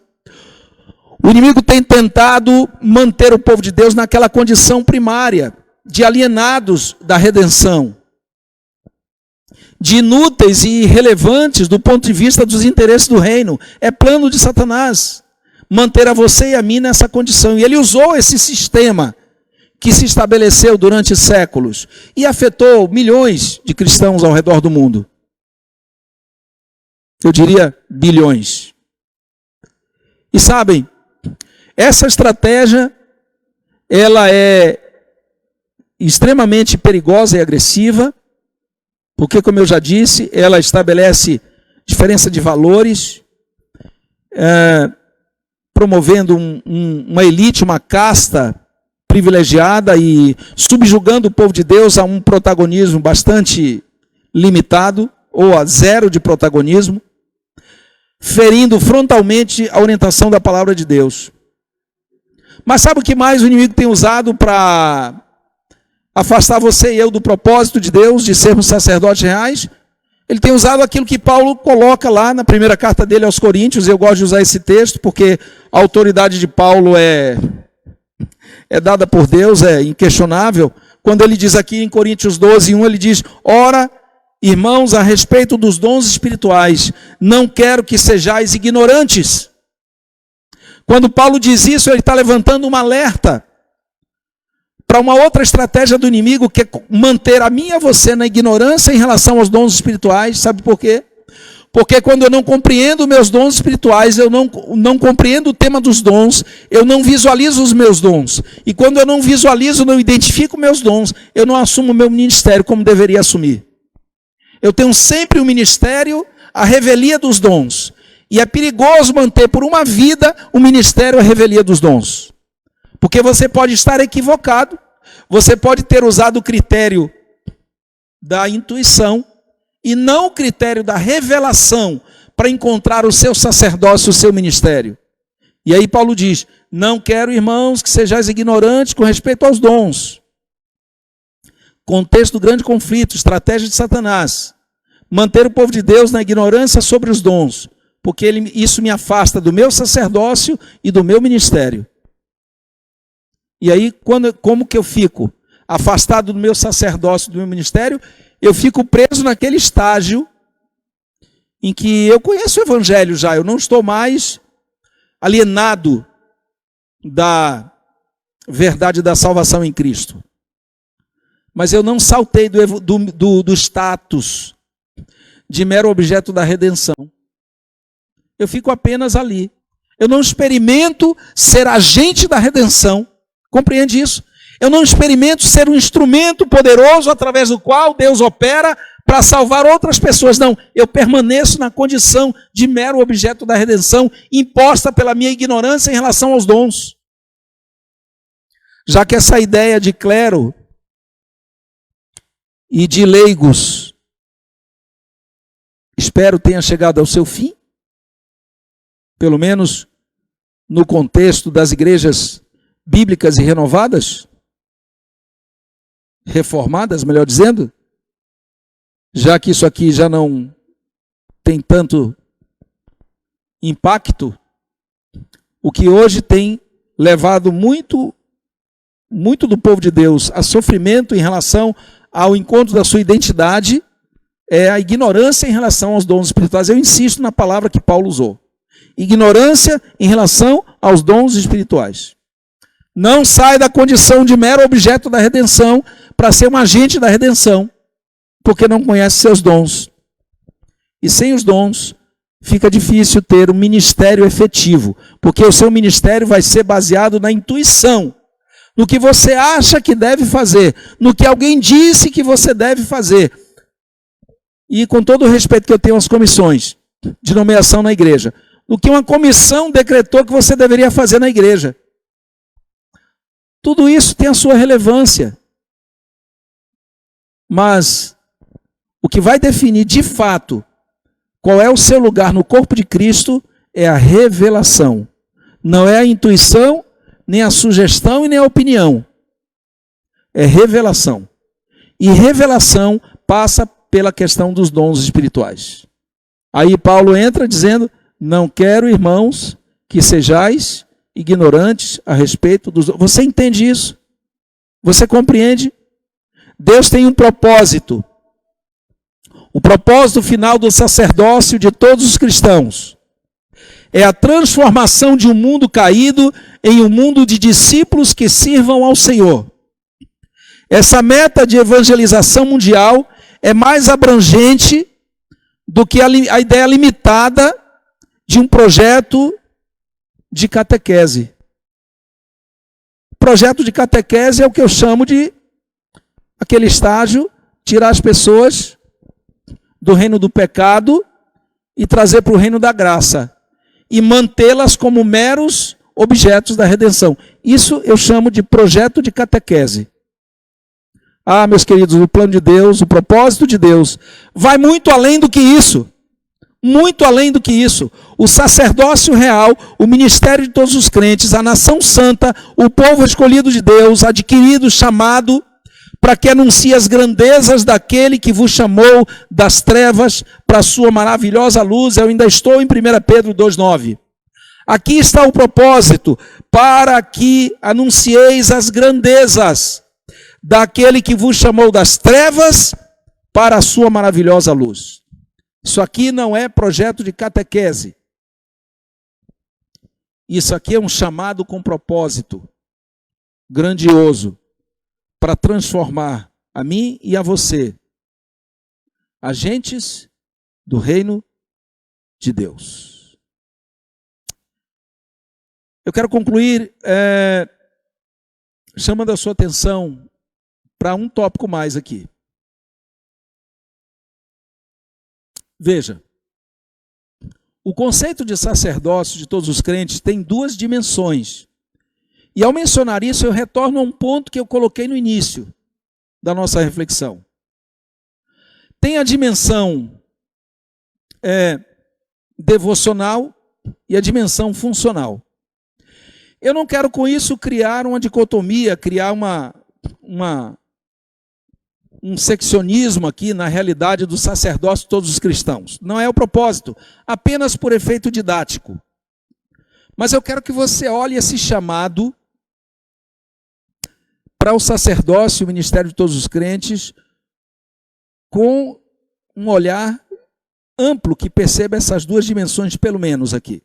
O inimigo tem tentado manter o povo de Deus naquela condição primária, de alienados da redenção, de inúteis e irrelevantes do ponto de vista dos interesses do reino. É plano de Satanás manter a você e a mim nessa condição. E ele usou esse sistema que se estabeleceu durante séculos e afetou milhões de cristãos ao redor do mundo. Eu diria bilhões. E sabem, essa estratégia, ela é extremamente perigosa e agressiva, porque, como eu já disse, ela estabelece diferença de valores, promovendo uma elite, uma casta privilegiada e subjugando o povo de Deus a um protagonismo bastante limitado, ou a zero de protagonismo, ferindo frontalmente a orientação da palavra de Deus. Mas sabe o que mais o inimigo tem usado para afastar você e eu do propósito de Deus, de sermos sacerdotes reais? Ele tem usado aquilo que Paulo coloca lá na primeira carta dele aos Coríntios. Eu gosto de usar esse texto porque a autoridade de Paulo é dada por Deus, é inquestionável. Quando ele diz aqui em Coríntios 12, 1, ele diz: ora, irmãos, a respeito dos dons espirituais, não quero que sejais ignorantes. Quando Paulo diz isso, ele está levantando um alerta para uma outra estratégia do inimigo, que é manter a mim e a você na ignorância em relação aos dons espirituais. Sabe por quê? Porque quando eu não compreendo meus dons espirituais, eu não compreendo o tema dos dons, eu não visualizo os meus dons. E quando eu não visualizo, não identifico meus dons, eu não assumo o meu ministério como deveria assumir. Eu tenho sempre um ministério, a revelia dos dons. E é perigoso manter por uma vida o ministério, a revelia dos dons. Porque você pode estar equivocado, você pode ter usado o critério da intuição, e não o critério da revelação para encontrar o seu sacerdócio, o seu ministério. E aí Paulo diz: não quero, irmãos, que sejais ignorantes com respeito aos dons. Contexto do grande conflito, estratégia de Satanás. Manter o povo de Deus na ignorância sobre os dons, porque isso me afasta do meu sacerdócio e do meu ministério. E aí, como que eu fico afastado do meu sacerdócio, do meu ministério? Eu fico preso naquele estágio em que eu conheço o evangelho já, eu não estou mais alienado da verdade da salvação em Cristo. Mas eu não saltei do status de mero objeto da redenção. Eu fico apenas ali. Eu não experimento ser agente da redenção. Compreende isso? Eu não experimento ser um instrumento poderoso através do qual Deus opera para salvar outras pessoas. Não, eu permaneço na condição de mero objeto da redenção, imposta pela minha ignorância em relação aos dons. Já que essa ideia de clero e de leigos, espero tenha chegado ao seu fim, pelo menos no contexto das igrejas bíblicas e renovadas, reformadas, melhor dizendo, já que isso aqui já não tem tanto impacto, o que hoje tem levado muito do povo de Deus a sofrimento em relação ao encontro da sua identidade é a ignorância em relação aos dons espirituais. Eu insisto na palavra que Paulo usou. Ignorância em relação aos dons espirituais. Não sai da condição de mero objeto da redenção para ser um agente da redenção, porque não conhece seus dons. E sem os dons, fica difícil ter um ministério efetivo, porque o seu ministério vai ser baseado na intuição, no que você acha que deve fazer, no que alguém disse que você deve fazer. E com todo o respeito que eu tenho às comissões de nomeação na igreja, no que uma comissão decretou que você deveria fazer na igreja. Tudo isso tem a sua relevância. Mas o que vai definir de fato qual é o seu lugar no corpo de Cristo é a revelação. Não é a intuição, nem a sugestão e nem a opinião. É revelação. E revelação passa pela questão dos dons espirituais. Aí Paulo entra dizendo: não quero, irmãos, que sejais ignorantes a respeito dos... Você entende isso? Você compreende? Deus tem um propósito. O propósito final do sacerdócio de todos os cristãos é a transformação de um mundo caído em um mundo de discípulos que sirvam ao Senhor. Essa meta de evangelização mundial é mais abrangente do que a ideia limitada de um projeto de catequese. Projeto de catequese é o que eu chamo de aquele estágio, tirar as pessoas do reino do pecado e trazer para o reino da graça. E mantê-las como meros objetos da redenção. Isso eu chamo de projeto de catequese. Ah, meus queridos, o plano de Deus, o propósito de Deus, vai muito além do que isso. Muito além do que isso. O sacerdócio real, o ministério de todos os crentes, a nação santa, o povo escolhido de Deus, adquirido, chamado, para que anuncie as grandezas daquele que vos chamou das trevas para a sua maravilhosa luz. Eu ainda estou em 1 Pedro 2,9. Aqui está o propósito, para que anuncieis as grandezas daquele que vos chamou das trevas para a sua maravilhosa luz. Isso aqui não é projeto de catequese. Isso aqui é um chamado com propósito grandioso para transformar a mim e a você, agentes do reino de Deus. Eu quero concluir chamando a sua atenção para um tópico mais aqui. Veja, o conceito de sacerdócio de todos os crentes tem duas dimensões. E ao mencionar isso, eu retorno a um ponto que eu coloquei no início da nossa reflexão. Tem a dimensão devocional e a dimensão funcional. Eu não quero com isso criar uma dicotomia, criar um seccionismo aqui na realidade do sacerdócio de todos os cristãos. Não é o propósito, apenas por efeito didático. Mas eu quero que você olhe esse chamado para o sacerdócio e o ministério de todos os crentes com um olhar amplo que perceba essas duas dimensões, pelo menos aqui.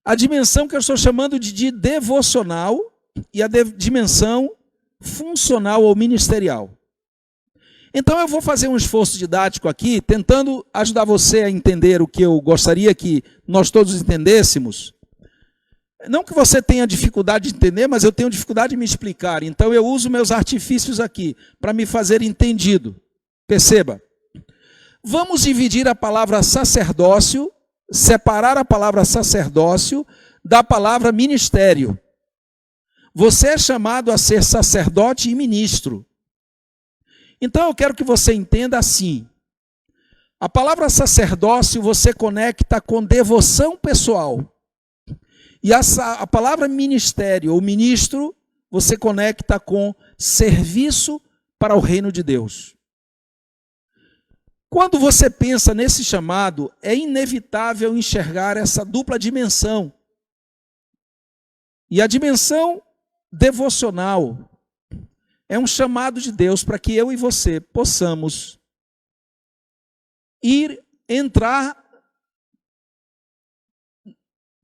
A dimensão que eu estou chamando de devocional e a dimensão funcional ou ministerial. Então eu vou fazer um esforço didático aqui, tentando ajudar você a entender o que eu gostaria que nós todos entendêssemos. Não que você tenha dificuldade de entender, mas eu tenho dificuldade de me explicar. Então eu uso meus artifícios aqui para me fazer entendido. Perceba. Vamos dividir a palavra sacerdócio, separar a palavra sacerdócio da palavra ministério. Você é chamado a ser sacerdote e ministro. Então eu quero que você entenda assim. A palavra sacerdócio você conecta com devoção pessoal. E a palavra ministério ou ministro você conecta com serviço para o reino de Deus. Quando você pensa nesse chamado, é inevitável enxergar essa dupla dimensão. E a dimensão devocional é um chamado de Deus para que eu e você possamos entrar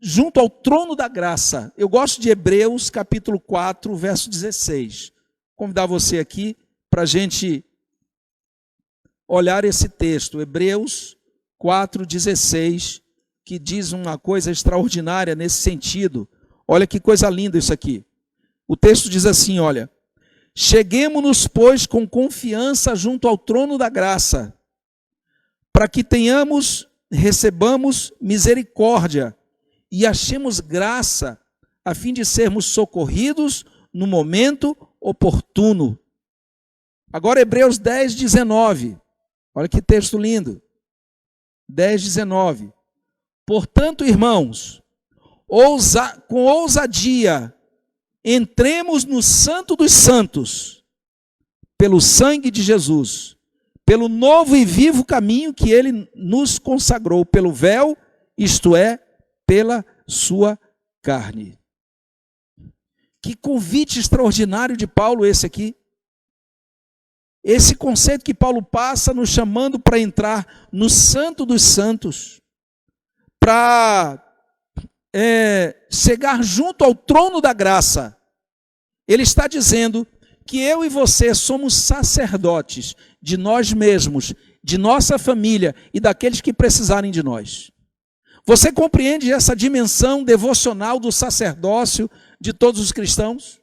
junto ao trono da graça. Eu gosto de Hebreus capítulo 4, verso 16. Vou convidar você aqui para a gente olhar esse texto, Hebreus 4, 16, que diz uma coisa extraordinária nesse sentido. Olha que coisa linda isso aqui. O texto diz assim, olha: cheguemo-nos, pois, com confiança junto ao trono da graça, para que recebamos misericórdia e achemos graça, a fim de sermos socorridos no momento oportuno. Agora Hebreus 10, 19. Olha que texto lindo. 10, 19. Portanto, irmãos, com ousadia, entremos no Santo dos Santos, pelo sangue de Jesus, pelo novo e vivo caminho que ele nos consagrou, pelo véu, isto é, pela sua carne. Que convite extraordinário de Paulo esse aqui. Esse conceito que Paulo passa nos chamando para entrar no Santo dos Santos, para chegar junto ao trono da graça. Ele está dizendo que eu e você somos sacerdotes de nós mesmos, de nossa família e daqueles que precisarem de nós. Você compreende essa dimensão devocional do sacerdócio de todos os cristãos?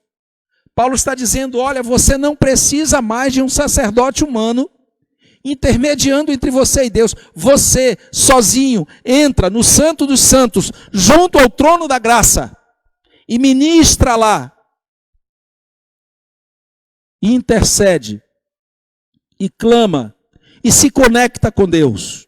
Paulo está dizendo, olha, você não precisa mais de um sacerdote humano intermediando entre você e Deus. Você, sozinho, entra no Santo dos Santos, junto ao trono da graça, e ministra lá, e intercede, e clama, e se conecta com Deus.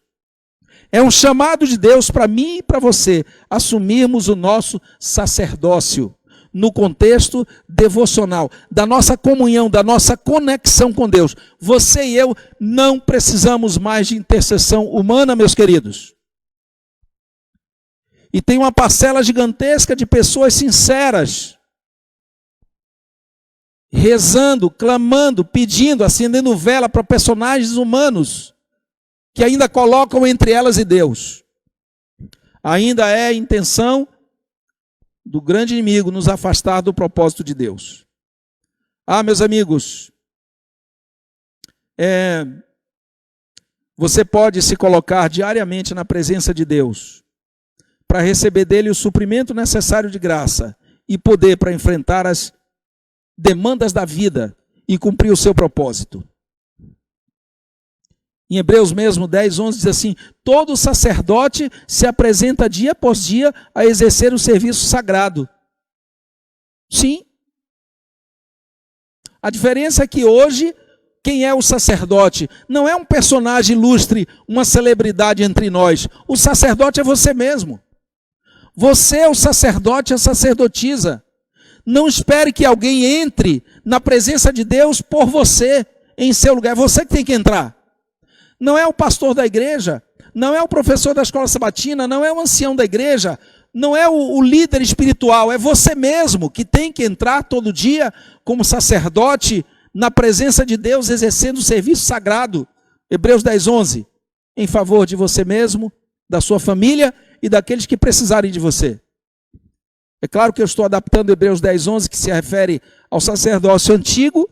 É um chamado de Deus para mim e para você, assumirmos o nosso sacerdócio, no contexto devocional, da nossa comunhão, da nossa conexão com Deus. Você e eu não precisamos mais de intercessão humana, meus queridos. E tem uma parcela gigantesca de pessoas sinceras, rezando, clamando, pedindo, acendendo vela para personagens humanos, que ainda colocam entre elas e Deus. Ainda é a intenção do grande inimigo nos afastar do propósito de Deus. Meus amigos, você pode se colocar diariamente na presença de Deus para receber dele o suprimento necessário de graça e poder para enfrentar as demandas da vida e cumprir o seu propósito. Em Hebreus mesmo 10:11 diz assim, todo sacerdote se apresenta dia após dia a exercer o serviço sagrado. Sim. A diferença é que hoje, quem é o sacerdote? Não é um personagem ilustre, uma celebridade entre nós. O sacerdote é você mesmo. Você é o sacerdote, a sacerdotisa. Não espere que alguém entre na presença de Deus por você, em seu lugar. É você que tem que entrar. Não é o pastor da igreja, não é o professor da escola sabatina, não é o ancião da igreja, não é o líder espiritual, é você mesmo que tem que entrar todo dia como sacerdote na presença de Deus, exercendo o serviço sagrado. Hebreus 10:11, em favor de você mesmo, da sua família e daqueles que precisarem de você. É claro que eu estou adaptando Hebreus 10:11, que se refere ao sacerdócio antigo,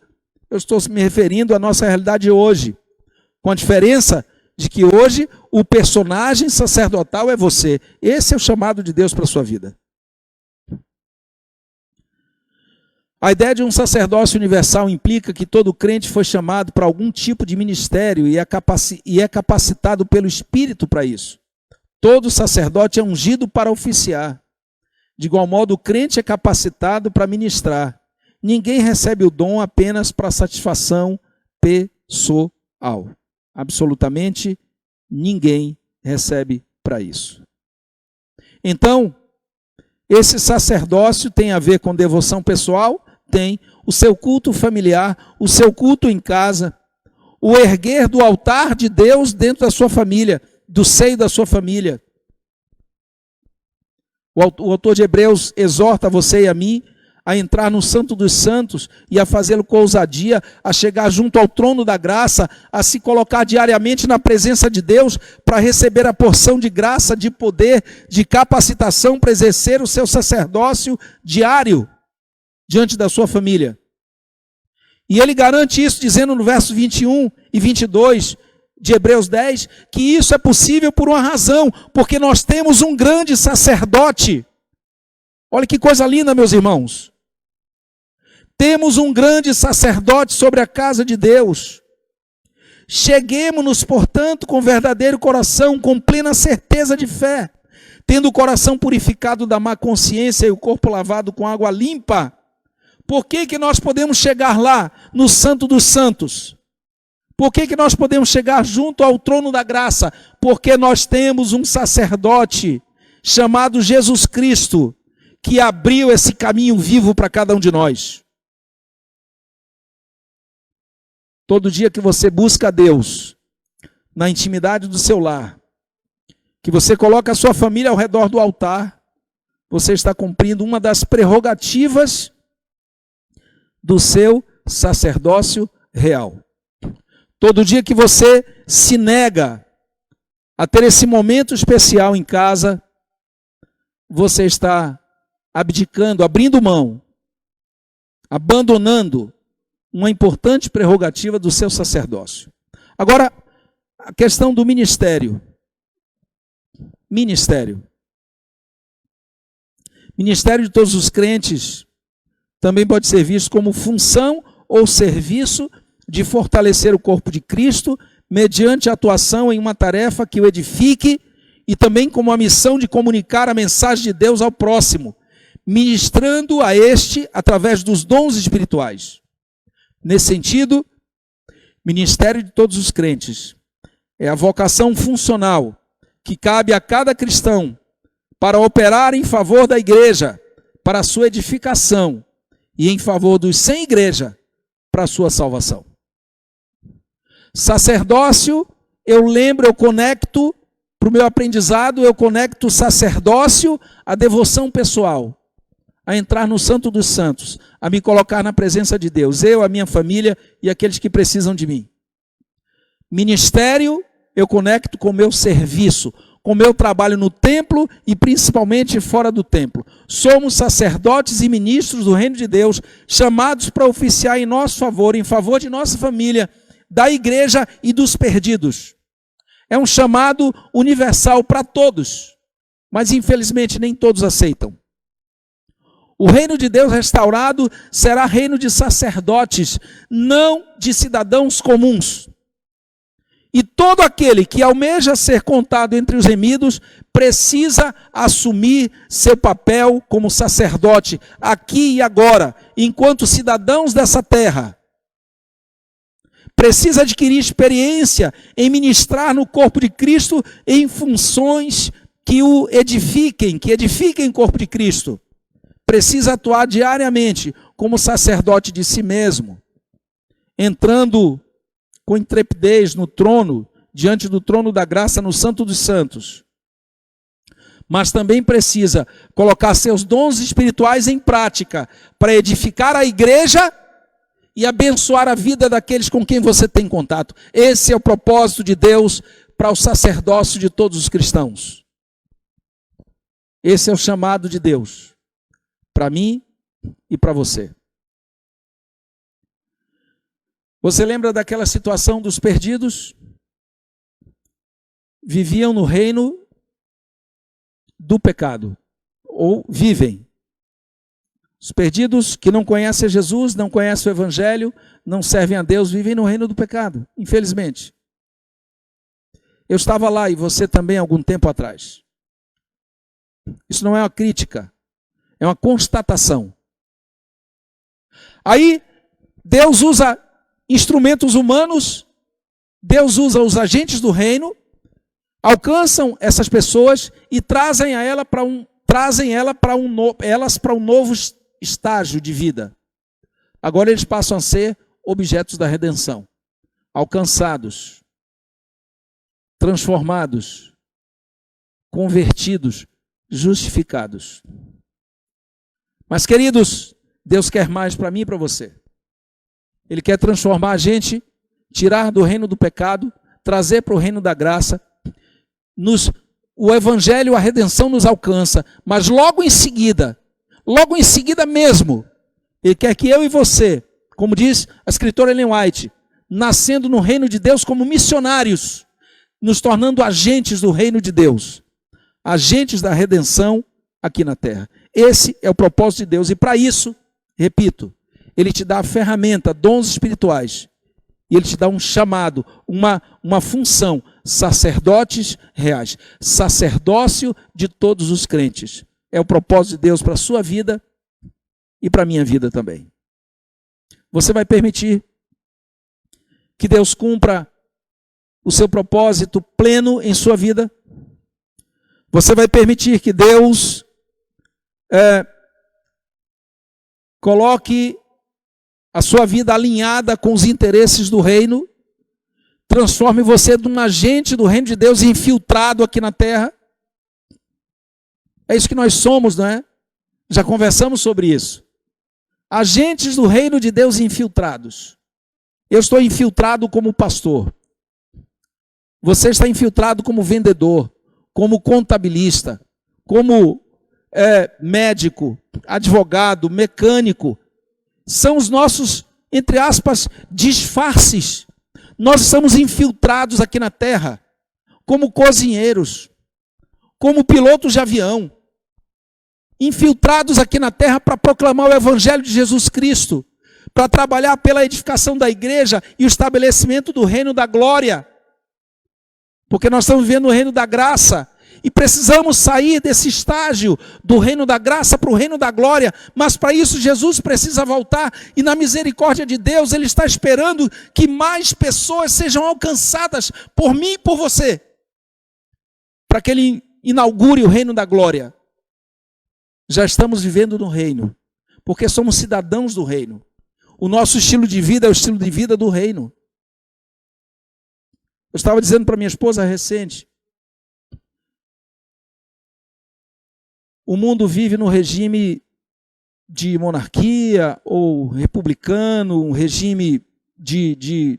eu estou me referindo à nossa realidade hoje. Com a diferença de que hoje o personagem sacerdotal é você. Esse é o chamado de Deus para a sua vida. A ideia de um sacerdócio universal implica que todo crente foi chamado para algum tipo de ministério e é capacitado pelo Espírito para isso. Todo sacerdote é ungido para oficiar. De igual modo, o crente é capacitado para ministrar. Ninguém recebe o dom apenas para satisfação pessoal. Absolutamente ninguém recebe para isso. Então, esse sacerdócio tem a ver com devoção pessoal? Tem. O seu culto familiar, o seu culto em casa, o erguer do altar de Deus dentro da sua família, do seio da sua família. O autor de Hebreus exorta você e a mim a entrar no Santo dos Santos e a fazê-lo com ousadia, a chegar junto ao trono da graça, a se colocar diariamente na presença de Deus para receber a porção de graça, de poder, de capacitação para exercer o seu sacerdócio diário diante da sua família. E ele garante isso dizendo no verso 21 e 22 de Hebreus 10, que isso é possível por uma razão, porque nós temos um grande sacerdote. Olha que coisa linda, meus irmãos. Temos um grande sacerdote sobre a casa de Deus. Cheguemo-nos, portanto, com verdadeiro coração, com plena certeza de fé, tendo o coração purificado da má consciência e o corpo lavado com água limpa. Por que nós podemos chegar lá, no Santo dos Santos? Por que nós podemos chegar junto ao trono da graça? Porque nós temos um sacerdote chamado Jesus Cristo, que abriu esse caminho vivo para cada um de nós. Todo dia que você busca a Deus, na intimidade do seu lar, que você coloca a sua família ao redor do altar, você está cumprindo uma das prerrogativas do seu sacerdócio real. Todo dia que você se nega a ter esse momento especial em casa, você está abdicando, abrindo mão, abandonando uma importante prerrogativa do seu sacerdócio. Agora, a questão do ministério. Ministério de todos os crentes também pode ser visto como função ou serviço de fortalecer o corpo de Cristo mediante a atuação em uma tarefa que o edifique e também como a missão de comunicar a mensagem de Deus ao próximo, ministrando a este através dos dons espirituais. Nesse sentido, ministério de todos os crentes é a vocação funcional que cabe a cada cristão para operar em favor da igreja, para a sua edificação, e em favor dos sem igreja, para a sua salvação. Sacerdócio, eu conecto para o meu aprendizado, eu conecto o sacerdócio à devoção pessoal, a entrar no Santo dos Santos, a me colocar na presença de Deus, eu, a minha família e aqueles que precisam de mim. Ministério, eu conecto com o meu serviço, com o meu trabalho no templo e principalmente fora do templo. Somos sacerdotes e ministros do reino de Deus, chamados para oficiar em nosso favor, em favor de nossa família, da igreja e dos perdidos. É um chamado universal para todos, mas infelizmente nem todos aceitam. O reino de Deus restaurado será reino de sacerdotes, não de cidadãos comuns. E todo aquele que almeja ser contado entre os remidos precisa assumir seu papel como sacerdote aqui e agora, enquanto cidadãos dessa terra. Precisa adquirir experiência em ministrar no corpo de Cristo em funções que o edifiquem, que edifiquem o corpo de Cristo. Precisa atuar diariamente como sacerdote de si mesmo, entrando com intrepidez no trono, diante do trono da graça no Santo dos Santos. Mas também precisa colocar seus dons espirituais em prática para edificar a igreja e abençoar a vida daqueles com quem você tem contato. Esse é o propósito de Deus para o sacerdócio de todos os cristãos. Esse é o chamado de Deus para mim e para você. Você lembra daquela situação dos perdidos? Viviam no reino do pecado, ou vivem. Os perdidos que não conhecem Jesus, não conhecem o Evangelho, não servem a Deus, vivem no reino do pecado, infelizmente. Eu estava lá e você também algum tempo atrás. Isso não é uma crítica, é uma constatação. Aí, Deus usa instrumentos humanos, Deus usa os agentes do reino, alcançam essas pessoas e trazem elas para um novo estágio de vida. Agora eles passam a ser objetos da redenção, alcançados, transformados, convertidos, justificados. Mas, queridos, Deus quer mais para mim e para você. Ele quer transformar a gente, tirar do reino do pecado, trazer para o reino da graça. O Evangelho, a redenção nos alcança, mas logo em seguida mesmo, Ele quer que eu e você, como diz a escritora Ellen White, nascendo no reino de Deus como missionários, nos tornando agentes do reino de Deus, agentes da redenção aqui na terra. Esse é o propósito de Deus, e para isso, repito, Ele te dá a ferramenta, dons espirituais, e Ele te dá um chamado, uma função, sacerdotes reais, sacerdócio de todos os crentes. É o propósito de Deus para a sua vida e para a minha vida também. Você vai permitir que Deus cumpra o seu propósito pleno em sua vida? Você vai permitir que Deus coloque a sua vida alinhada com os interesses do reino, transforme você de um agente do reino de Deus infiltrado aqui na terra? É isso que nós somos, não é? Já conversamos sobre isso. Agentes do reino de Deus infiltrados. Eu estou infiltrado como pastor. Você está infiltrado como vendedor, como contabilista, como médico, advogado, mecânico. São os nossos, entre aspas, disfarces. Nós estamos infiltrados aqui na terra, como cozinheiros, como pilotos de avião. infiltrados aqui na terra para proclamar o evangelho de Jesus Cristo, para trabalhar pela edificação da igreja e o estabelecimento do reino da glória. Porque nós estamos vivendo o reino da graça e precisamos sair desse estágio do reino da graça para o reino da glória. Mas para isso Jesus precisa voltar e na misericórdia de Deus Ele está esperando que mais pessoas sejam alcançadas por mim e por você, para que Ele inaugure o reino da glória. Já estamos vivendo no reino, porque somos cidadãos do reino. O nosso estilo de vida é o estilo de vida do reino. Eu estava dizendo para minha esposa recente, o mundo vive no regime de monarquia ou republicano, um regime de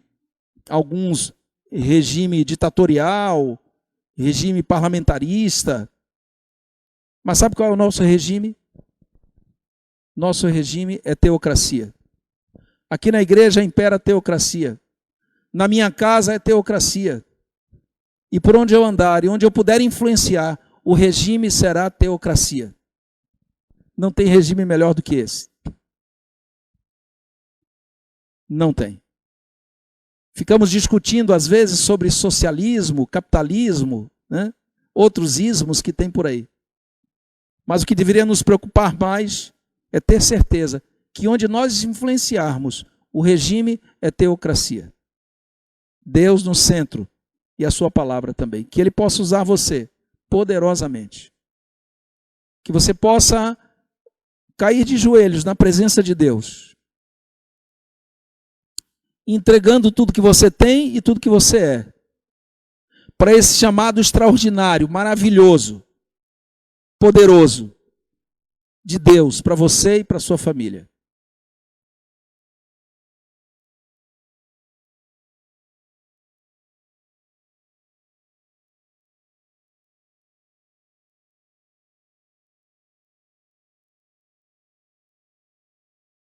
alguns regime ditatorial, regime parlamentarista. Mas sabe qual é o nosso regime? Nosso regime é teocracia. Aqui na igreja impera a teocracia. Na minha casa é teocracia. E por onde eu andar e onde eu puder influenciar, o regime será teocracia. Não tem regime melhor do que esse. Não tem. Ficamos discutindo às vezes sobre socialismo, capitalismo, né? Outros ismos que tem por aí. Mas o que deveria nos preocupar mais é ter certeza que onde nós influenciarmos, o regime é teocracia. Deus no centro e a sua palavra também. Que Ele possa usar você poderosamente. Que você possa cair de joelhos na presença de Deus, entregando tudo que você tem e tudo que você é, para esse chamado extraordinário, maravilhoso, poderoso de Deus para você e para sua família.